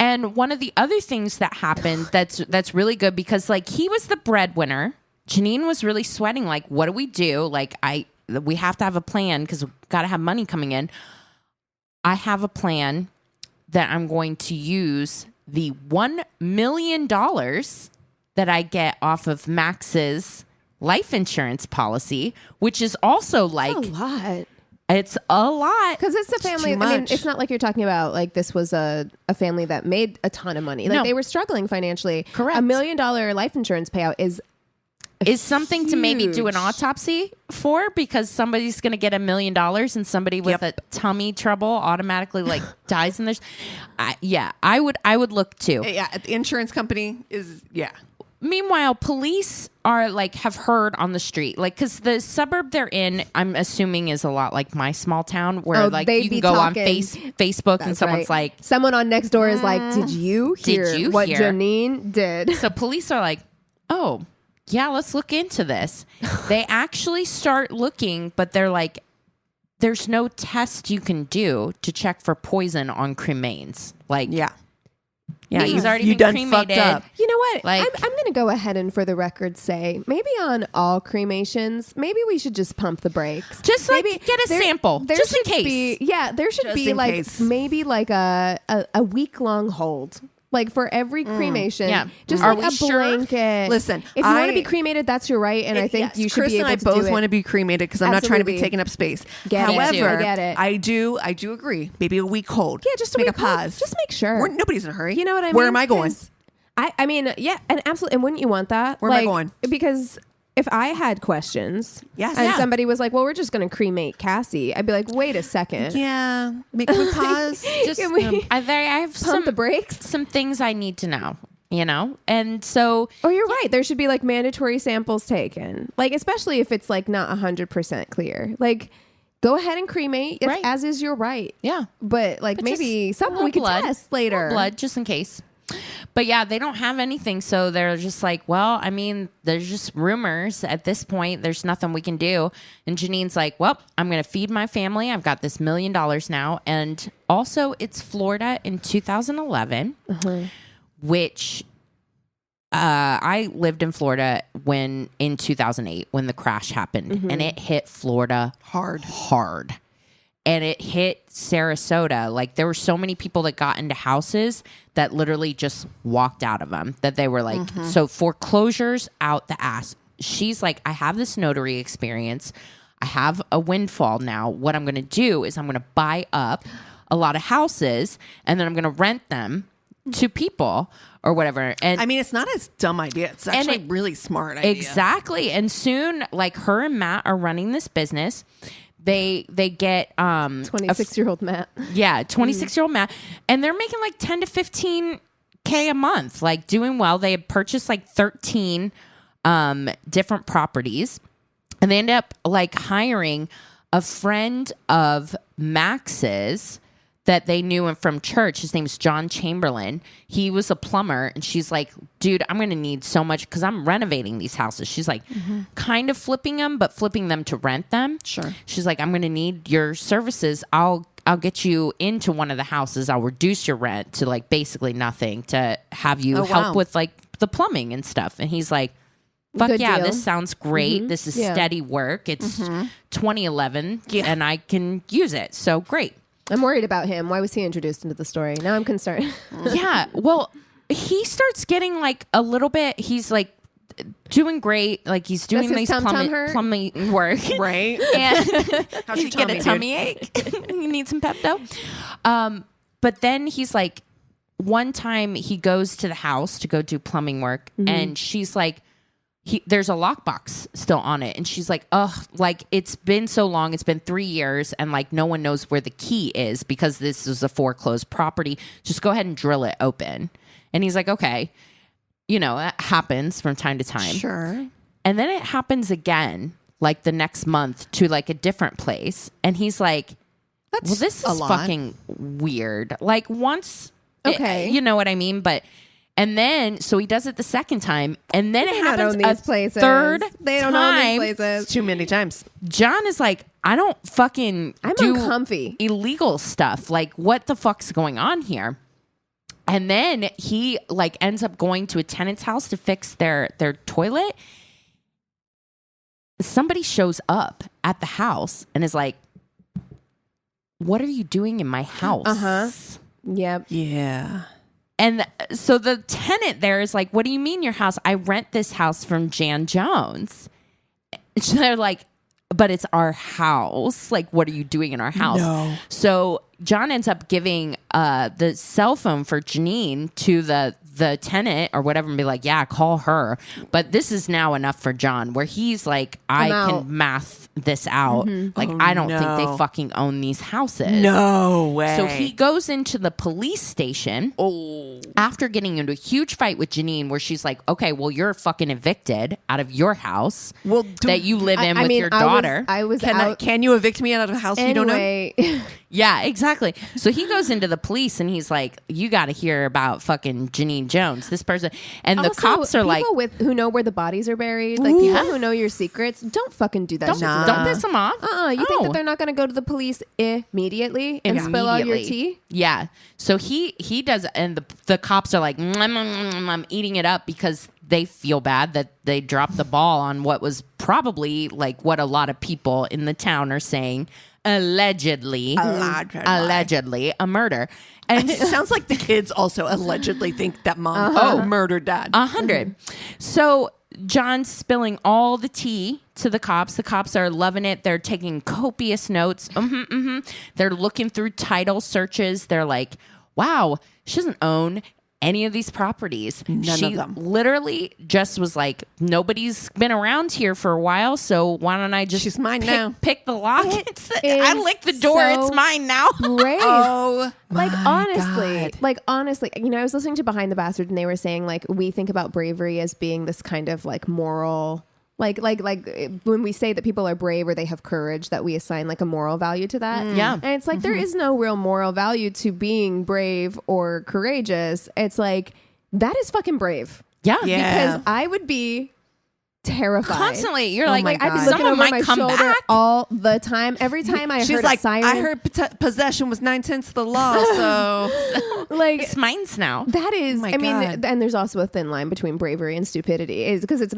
And one of the other things that happened that's really good, because like he was the breadwinner. Janeene was really sweating. Like, what do we do? Like, we have to have a plan because we've got to have money coming in. I have a plan that I'm going to use the $1 million that I get off of Max's life insurance policy, which is also like a lot. It's a lot. Because it's a family. I mean, it's not like you're talking about like this was a family that made a ton of money. Like they were struggling financially. Correct. $1 million life insurance payout is something to maybe do an autopsy for, because somebody's going to get $1 million and somebody with a tummy trouble automatically like dies in this. I would look too. Yeah. The insurance company is, Meanwhile, police are like have heard on the street, like, because the suburb they're in, I'm assuming, is a lot like my small town, where like you can go on Facebook and someone's like, someone on next door is like, did you hear what Janeene did? So police are like, oh yeah, let's look into this. They actually start looking, but they're like, there's no test you can do to check for poison on cremains. Like, yeah, he's already been cremated. Up. You know what? Like, I'm going to go ahead and for the record say, maybe on all cremations, maybe we should just pump the brakes. Just like get a sample, just in case. There should be like maybe like a week-long hold. Like for every cremation, just like a blanket. Listen, if you want to be cremated, that's your right, and I think you should Chris be able and I to do both it. want to be cremated because I'm not trying to be taking up space. However, I get it. I do agree. Maybe a week hold. Yeah, just make a a pause. Just make sure. Nobody's in a hurry. You know what I mean? Where am I going? I mean, yeah, and absolutely. And wouldn't you want that? Where am I going? Because if I had questions, and somebody was like, "Well, we're just going to cremate Cassie," I'd be like, "Wait a second, make a pause. Just I have pump the brakes. Some things I need to know." You know, and so. Oh, you're right. There should be like mandatory samples taken, like especially if it's like not 100% clear. Like, go ahead and cremate, as is your right. Yeah, but like maybe something we can test later. Blood, just in case. But yeah, they don't have anything, so they're just like, well, I mean, there's just rumors at this point. There's nothing we can do. And Janene's like, well, I'm going to feed my family. I've got this $1 million now, and also it's Florida in 2011. Which I lived in Florida in 2008 when the crash happened, and it hit Florida hard. And it hit Sarasota. Like there were so many people that got into houses that literally just walked out of them, that they were like, so foreclosures out the ass. She's like, I have this notary experience. I have a windfall now. What I'm going to do is I'm going to buy up a lot of houses, and then I'm going to rent them to people or whatever. And I mean, it's not a dumb idea. It's actually a really smart idea. Exactly. And soon, like her and Matt are running this business. They get 26-year-old Matt. Yeah, 26-year-old Matt, and they're making like 10 to 15K a month, like doing well. They had purchased like 13 different properties, and they end up like hiring a friend of Max's that they knew him from church. His name's John Chamberlain. He was a plumber, and she's like, dude, I'm going to need so much because I'm renovating these houses. She's like, kind of flipping them, but flipping them to rent them. Sure. She's like, I'm going to need your services. I'll get you into one of the houses. I'll reduce your rent to like basically nothing to have you help with like the plumbing and stuff. And he's like, fuck Good yeah, deal. this sounds great. This is steady work. It's 2011 and I can use it. So great. I'm worried about him. Why was he introduced into the story? Now I'm concerned. Yeah. Well, he starts getting like a little bit, he's like doing great. Like he's doing nice plumbing work. Right. And How's your get a tummy ache. You need some Pepto. But then he's like, one time he goes to the house to go do plumbing work, and she's like, there's a lockbox still on it. And she's like, ugh, like it's been so long. It's been 3 years, and like no one knows where the key is because this is a foreclosed property. Just go ahead and drill it open. And he's like, okay. You know, that happens from time to time. Sure. And then it happens again, like the next month to like a different place. And he's like, well, this is fucking weird. Like once Okay. You know what I mean? But, and then, so he does it the second time, and then it happens a third They don't time. own these places. Too many times. John is like, I don't fucking do uncomfy. illegal stuff. Like, what the fuck's going on here? And then he like ends up going to a tenant's house to fix their toilet. Somebody shows up at the house and is like, what are you doing in my house? Uh-huh. Yep. Yeah. And so the tenant there is like, what do you mean your house? I rent this house from Jan Jones. So they're like, but it's our house. Like, what are you doing in our house? No. So John ends up giving the cell phone for Janeene to the tenant or whatever and be like, yeah, call her. But this is now enough for John where he's like, I can math this out. Like, I don't think they fucking own these houses. No way. So he goes into the police station after getting into a huge fight with Janeene where she's like, okay, well, you're fucking evicted out of your house that you live in with your daughter. Can you evict me out of a house you don't know? Yeah, exactly. So he goes into the police and he's like, you got to hear about fucking Janeene Jones, this person. And the cops are like, people who know where the bodies are buried, like people who know your secrets, don't fucking do that shit. Don't piss them off. You think that they're not going to go to the police immediately and spill out your tea? Yeah. So he does, and the cops are like, I'm eating it up because they feel bad that they dropped the ball on what was probably like what a lot of people in the town are saying. Allegedly a murder. And it sounds like the kids also allegedly think that mom murdered dad. 100. So John's spilling all the tea to the cops. The cops are loving it. They're taking copious notes. They're looking through title searches. They're like, wow, she doesn't own any of these properties. None of them. Literally just was like, nobody's been around here for a while, so why don't I just She's mine now. Pick the lock. I lick the door. So it's mine now. Brave. My honestly, you know, I was listening to Behind the Bastard and they were saying like we think about bravery as being this kind of like moral. Like when we say that people are brave or they have courage, that we assign like a moral value to that. Yeah. And it's like there is no real moral value to being brave or courageous. It's like that is fucking brave. Yeah. Because I would be terrified. Constantly. You're like I'd be looking over my shoulder all the time. Every time I heard a siren. I heard possession was 9/10 of the law, so like it's mine's now. That is, and there's also a thin line between bravery and stupidity is because it's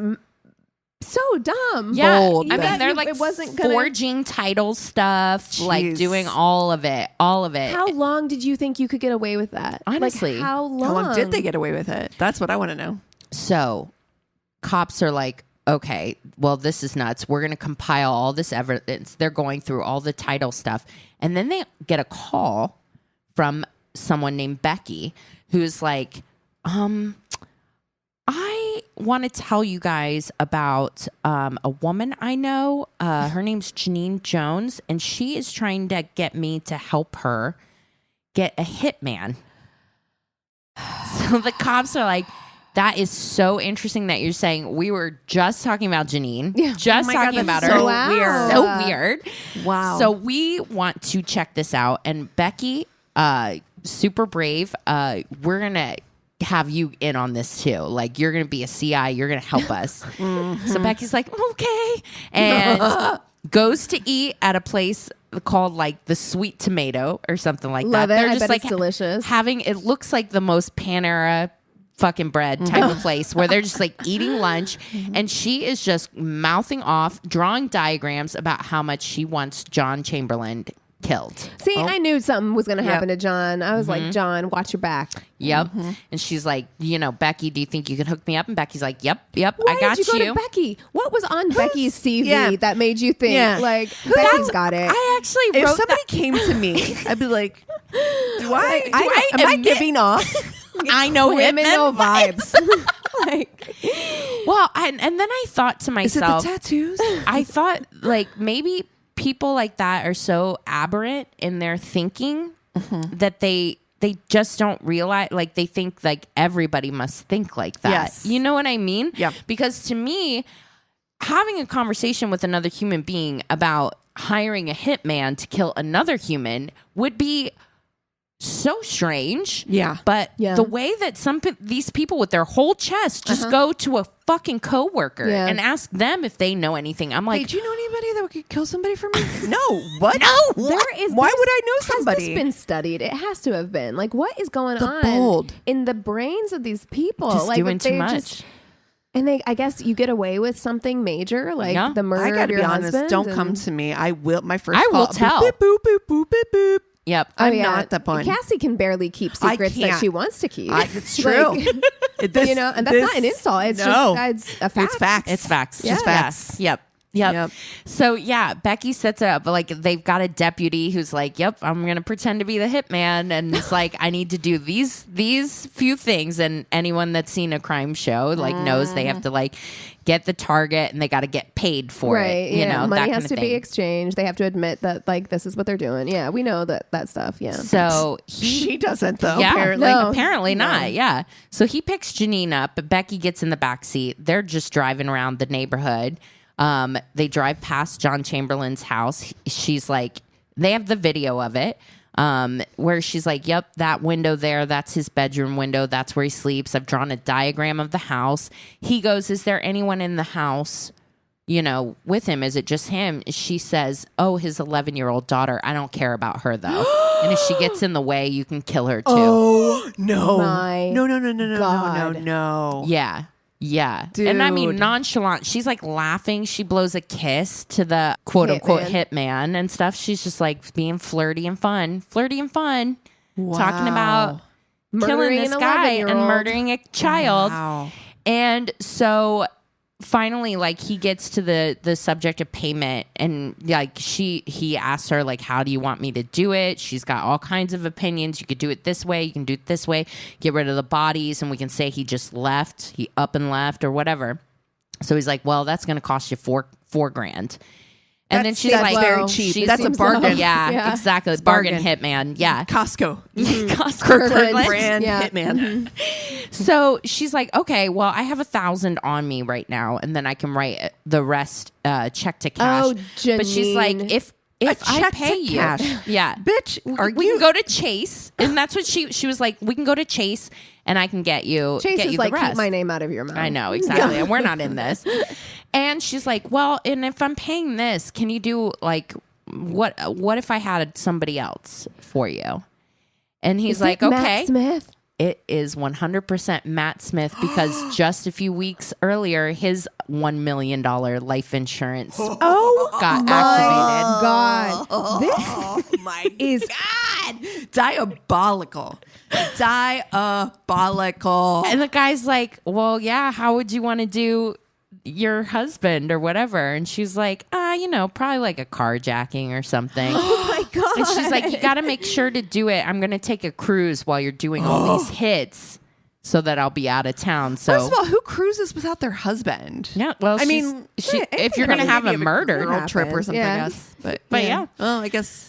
so dumb. Yeah. Bold. I mean, they're like it wasn't forging title stuff, like doing all of it. How long did you think you could get away with that? Honestly. Like, how long? How long did they get away with it? That's what I want to know. So cops are like, okay, well, this is nuts. We're going to compile all this evidence. They're going through all the title stuff. And then they get a call from someone named Becky who's like, I want to tell you guys about a woman I know. Her name's Janeene Jones, and she is trying to get me to help her get a hitman. So the cops are like, that is so interesting that you're saying. We were just talking about Janeene. Yeah. Just talking about her. So weird. So weird. Wow. So we want to check this out. And Becky, super brave. We're going to have you in on this too. Like, you're going to be a CI. You're going to help us. So Becky's like, okay. And goes to eat at a place called like the Sweet Tomato or something like Love that. It. They're I just bet like it's delicious. it looks like the most Panera fucking bread type of place where they're just like eating lunch, and she is just mouthing off, drawing diagrams about how much she wants John Chamberlain killed. See, I knew something was going to happen to John. I was like, John, watch your back. Yep. And she's like, Becky, do you think you can hook me up? And Becky's like, yep, Why I got did you go to Becky? What was on Becky's CV that made you think like Becky's got it? I actually wrote if somebody came to me, I'd be like, am I giving off? I know him and no vibes. And then I thought to myself, is it the tattoos? I thought like maybe people like that are so aberrant in their thinking that they just don't realize, like they think like everybody must think like that. Yes. You know what I mean? Yeah. Because to me, having a conversation with another human being about hiring a hitman to kill another human would be so strange. Yeah. But the way that these people with their whole chest just go to a fucking coworker and ask them if they know anything. I'm like, hey, do you know anybody that could kill somebody for me? No. What? No. Why would I know somebody? Has this been studied? It has to have been. Like, what is going on in the brains of these people? Just like, doing too much. And I guess you get away with something major, like the murder I gotta of your be honest. husband. Don't come to me. I will. My first I call. will tell. Boop, boop, boop, boop, boop, boop. Yep. I'm not that one. Cassie can barely keep secrets that she wants to keep. It's true. You know, and that's not an insult. It's just it's a fact. It's facts. It's facts. Just facts. Yep. So Becky sets it up, but like they've got a deputy who's like, "Yep, I'm gonna pretend to be the hitman," and it's like, I need to do these few things. And anyone that's seen a crime show like knows they have to like get the target and they got to get paid for it. You know, money that has to be exchanged. They have to admit that like this is what they're doing. Yeah, we know that stuff. Yeah. So she doesn't though. Yeah, apparently, not. Yeah. So he picks Janeene up, but Becky gets in the back seat. They're just driving around the neighborhood. They drive past John Chamberlain's house. She's like, they have the video of it, where she's like, yep, that window there, that's his bedroom window. That's where he sleeps. I've drawn a diagram of the house. He goes, is there anyone in the house, you know, with him? Is it just him? She says, oh, his 11-year-old daughter. I don't care about her though. And if she gets in the way, you can kill her too. Oh, no. No. Yeah. Dude. And I mean, nonchalant. She's like laughing. She blows a kiss to the quote unquote hitman and stuff. She's just like being flirty and fun. Wow. Talking about killing this guy and murdering a child. Wow. And so finally, like, he gets to the subject of payment, and like he asks her, like, how do you want me to do it? She's got all kinds of opinions. You could do it this way, you can do it this way, get rid of the bodies, and we can say he just left, he up and left or whatever. So he's like, well, that's gonna cost you $4,000. And then she's like, very cheap. That's a bargain. Yeah, exactly. Bargain hitman. Yeah. Costco. Kirkland brand hitman. So she's like, okay, well, I have $1,000 on me right now, and then I can write the rest check to cash. Oh, Janeene. But she's like, if I pay you, yeah, bitch, we can go to Chase, and that's what she was like. We can go to Chase, and I can get you. Chase get is you like, the rest. keep my name out of your mouth. I know exactly, and we're not in this. And she's like, well, and if I'm paying this, can you do like what if I had somebody else for you? And he's like, okay. Matt Smith? It is 100% Matt Smith, because just a few weeks earlier, his $1 million life insurance got activated. God. This My is God. Diabolical. And the guy's like, well, yeah, how would you want to do your husband or whatever? And she's like, probably like a carjacking or something. Oh my God. And she's like, you got to make sure to do it. I'm going to take a cruise while you're doing all these hits so that I'll be out of town. So first of all, who cruises without their husband? Yeah, well, I mean, if you're going to have a murder trip or something, I guess. But yeah. Well, I guess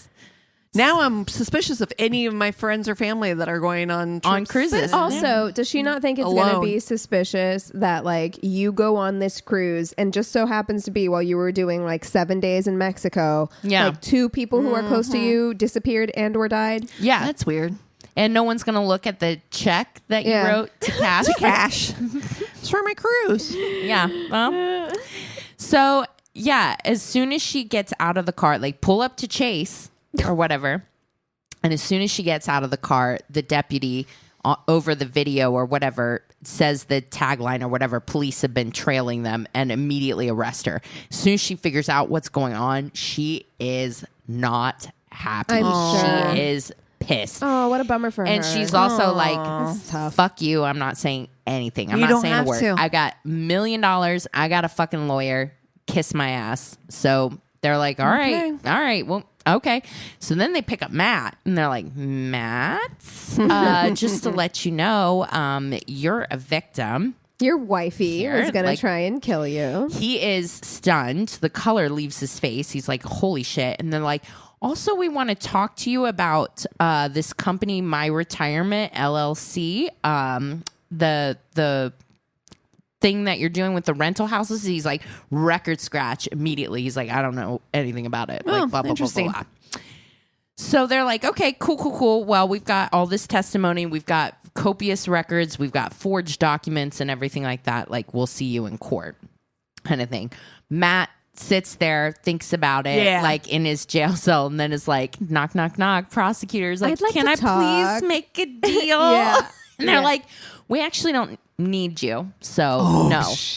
now I'm suspicious of any of my friends or family that are going on cruises. Also, does she not think it's going to be suspicious that like you go on this cruise and just so happens to be while you were doing like 7 days in Mexico, like 2 people who are close to you disappeared and or died? Yeah, that's weird. And no one's going to look at the check that you wrote to cash. It's for my cruise. Yeah. Well, so yeah, as soon as she gets out of the car, like pull up to Chase or whatever, and as soon as she gets out of the car, the deputy over the video or whatever says the tagline or whatever, police have been trailing them, and immediately arrest her. As soon as she figures out what's going on, she is not happy. I'm sure. She is pissed. Oh, what a bummer for her. And she's also like, fuck you, I'm not saying anything. I'm not saying a word. I got $1 million. I got a fucking lawyer. Kiss my ass. So they're like, all right, well, okay. So then they pick up Matt, and they're like, Matt, just to let you know, you're a victim. Your wifey is going to try and kill you. He is stunned. The color leaves his face. He's like, holy shit. And they're like, also, we want to talk to you about this company, My Retirement LLC. The thing that you're doing with the rental houses. He's like, record scratch immediately. He's like, I don't know anything about it. Like, blah, blah, interesting. blah, blah, blah. So they're like, okay, cool. Well, we've got all this testimony. We've got copious records. We've got forged documents and everything like that. Like, we'll see you in court kind of thing. Matt sits there, thinks about it, like in his jail cell, and then is like, knock, knock, knock. Prosecutors like, can I please make a deal? And they're like, we actually don't need you. So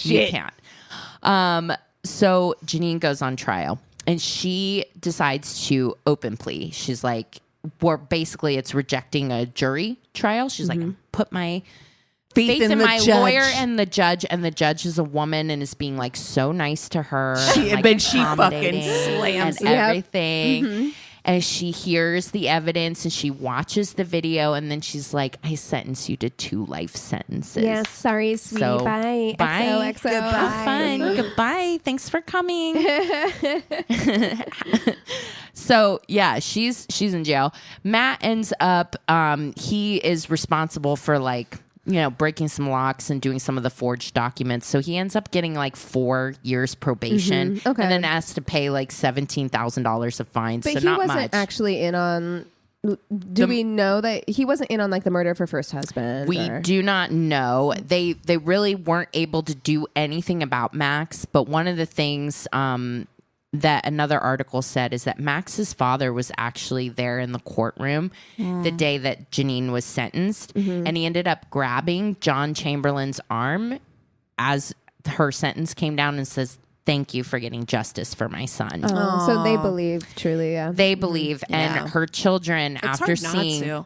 you can't. So Janeene goes on trial. And she decides to open plea. She's like, basically it's rejecting a jury trial. She's like, put my faith in my lawyer and the judge. And the judge is a woman and is being like so nice to her. She fucking slams and everything. And she hears the evidence and she watches the video and then she's like, I sentence you to 2 life sentences. Yes, sorry, sweetie. So, bye. Bye. XOXO. Goodbye. Have fun. Goodbye. Thanks for coming. So yeah, she's in jail. Matt ends up, he is responsible for like, breaking some locks and doing some of the forged documents. So he ends up getting like 4 years probation and then has to pay like $17,000 of fines. But so he not wasn't much. actually in on, we know that he wasn't in on like the murder of her first husband? We do not know. They really weren't able to do anything about Max. But one of the things, that another article said is that Max's father was actually there in the courtroom the day that Janeene was sentenced. And he ended up grabbing John Chamberlain's arm as her sentence came down and says, thank you for getting justice for my son. Oh, so they believe, truly, They believe. And her children, after seeing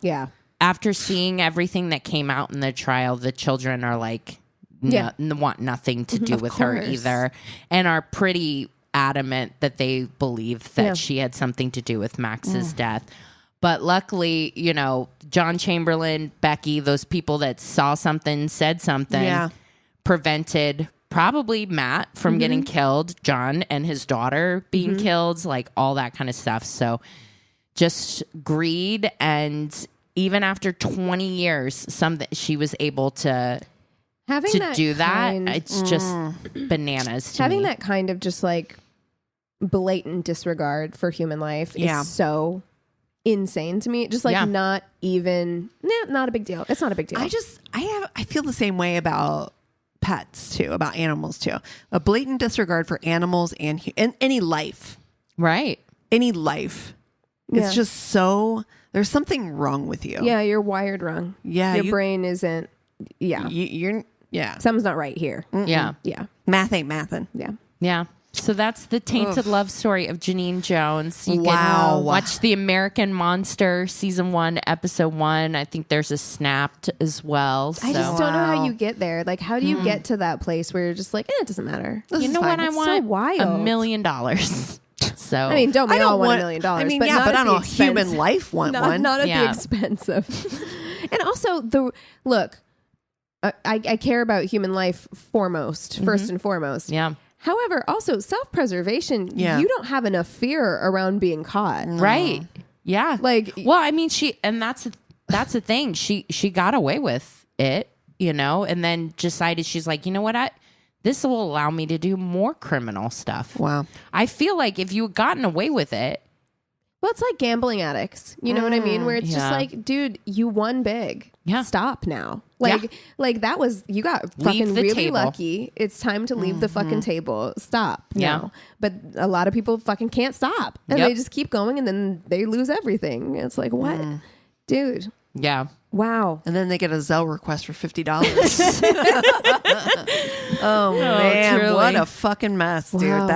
everything that came out in the trial, the children are like, want nothing to do with her either. And are pretty adamant that they believe that she had something to do with Max's death. But luckily, John Chamberlain, Becky, those people that saw something, said something, prevented probably Matt from getting killed, John and his daughter being killed, like all that kind of stuff. So just greed. And even after 20 years, she was able to do that. It's just bananas to having me. that kind of just like blatant disregard for human life is so insane to me. Just like not a big deal. It's not a big deal. I feel the same way about pets too, about animals too. A blatant disregard for animals and any life. Right. Any life. It's just so, there's something wrong with you. Yeah, you're wired wrong. Yeah. Your brain isn't, you're something's not right here. Yeah. Yeah. Math ain't mathin'. Yeah. Yeah. So that's the Tainted Love story of Janeene Jones. You can watch The American Monster Season 1, Episode 1. I think there's a Snapped as well. So. I just don't know how you get there. Like, how do you get to that place where you're just like, it doesn't matter. You know what I want? So wild. $1 million. So I mean, don't we all want $1 million? I mean, but but I don't know, human life want one. Not at the expense of. And also, I care about human life first and foremost. Yeah. However, also self-preservation, you don't have enough fear around being caught. Right. Yeah. Like, well, I mean, that's the thing. She got away with it, and then decided she's like, you know what? This will allow me to do more criminal stuff. Wow. I feel like if you had gotten away with it. Well, it's like gambling addicts. You know what I mean? Where it's just like, dude, you won big. Yeah. Stop now. Like that was, you got fucking really lucky. It's time to leave the fucking table. Stop. Yeah. But a lot of people fucking can't stop. And they just keep going and then they lose everything. It's like, what? Dude. Yeah. Wow. And then they get a Zelle request for $50. Oh, man. Truly. What a fucking mess, dude.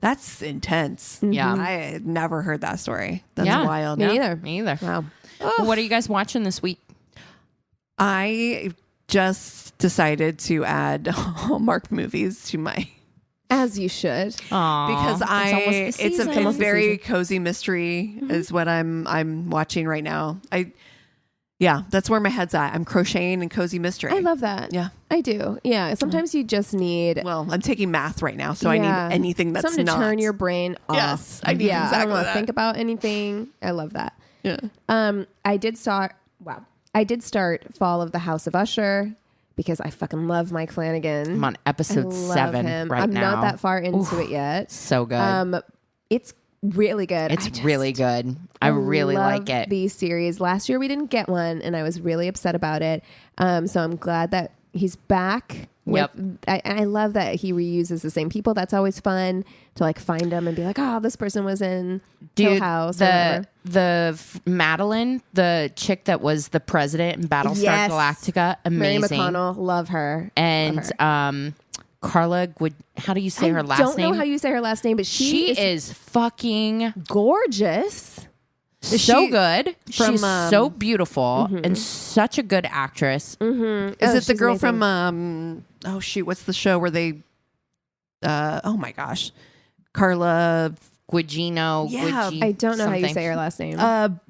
That's intense. Yeah. I had never heard that story. That's wild. Me either. Me either. Wow. Well, what are you guys watching this week? I just decided to add Hallmark movies to my... As you should. Aww, because it's a very cozy mystery is what I'm watching right now. That's where my head's at. I'm crocheting and cozy mystery. I love that. Yeah. I do. Yeah. Sometimes you just need... Well, I'm taking math right now, so I need anything that's something to turn your brain off. Yes. I need exactly I don't want to that. think about anything. I love that. Yeah. I did start Fall of the House of Usher because I fucking love Mike Flanagan. I'm on episode 7 right now. I'm not that far into it yet. So good. It's really good. It's really good. I really like it. The series. Last year we didn't get one, and I was really upset about it. So I'm glad that he's back. I love that he reuses the same people. That's always fun to like find them and be like, oh, this person was in Hill House. Madeline, the chick that was the president in Battlestar Galactica, amazing. Mary McConnell, love her. And Carla, how do you say her last name? I don't know how you say her last name, but she is fucking gorgeous. So good. She's so beautiful and such a good actress. Is it the girl from what's the show where they oh my gosh, Carla Gugino? Yeah, I don't know how you say her last name.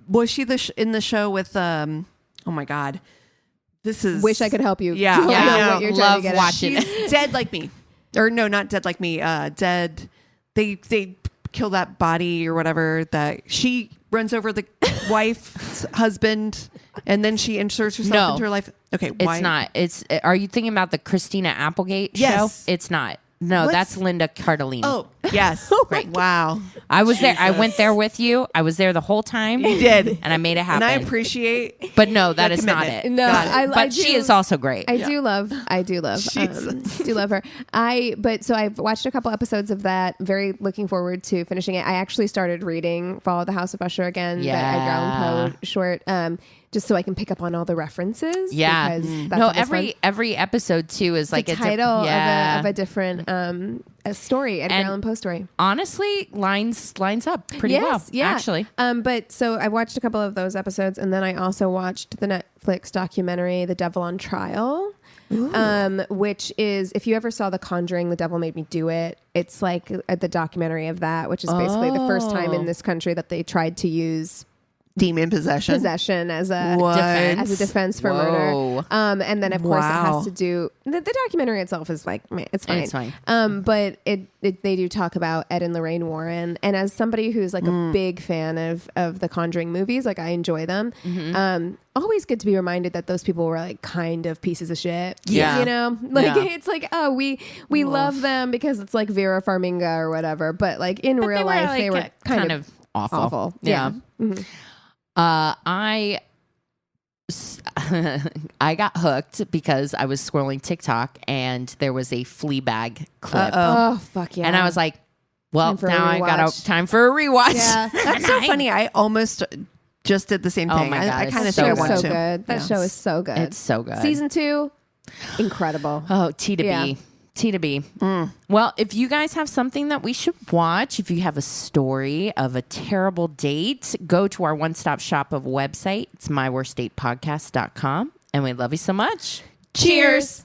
Was she in the show with oh my god, this is Wish I Could Help You. Yeah, I love watching it. She's Dead Like Me, or no, not Dead Like Me. Dead. They kill that body or whatever. That she runs over the wife's husband, and then she inserts herself into her life. Okay, why? It's not. Are you thinking about the Christina Applegate show? It's not. No, that's Linda Cardellini. Oh, yes. Great. Wow. I was there. I went there with you. I was there the whole time. You did. And I made it happen. And I appreciate. But no, that is not it. No, but she is also great. I do love do love her. So I've watched a couple episodes of that. Very looking forward to finishing it. I actually started reading Follow the House of Usher again. The Edgar Allan Poe short. Just so I can pick up on all the references. Yeah. Because every episode too is like the title of a different a story, Edgar Allan Poe story. Honestly, lines up pretty well. Yeah, actually. But so I watched a couple of those episodes, and then I also watched the Netflix documentary, The Devil on Trial. Which is, if you ever saw The Conjuring, The Devil Made Me Do It. It's like the documentary of that, which is basically the first time in this country that they tried to use demon possession as a defense for murder. And then of course it has to do the documentary itself is like it's fine. But they do talk about Ed and Lorraine Warren, and as somebody who's like a big fan of the Conjuring movies, like I enjoy them. Always good to be reminded that those people were like kind of pieces of shit. Yeah. You know? Like it's like, oh, we love them because it's like Vera Farmiga or whatever, but like in real life they were kind of awful. Yeah. I got hooked because I was scrolling TikTok and there was a Fleabag clip. Oh fuck yeah! And I was like, "Well, now I got time for a rewatch." Yeah, that's so funny. I almost just did the same thing. Oh my God, I kind of so want to. Good. That show is so good. It's so good. Season 2, incredible. Oh, T to B. Well, if you guys have something that we should watch, if you have a story of a terrible date, go to our one-stop shop of website. It's myworstdatepodcast.com. And we love you so much. Cheers.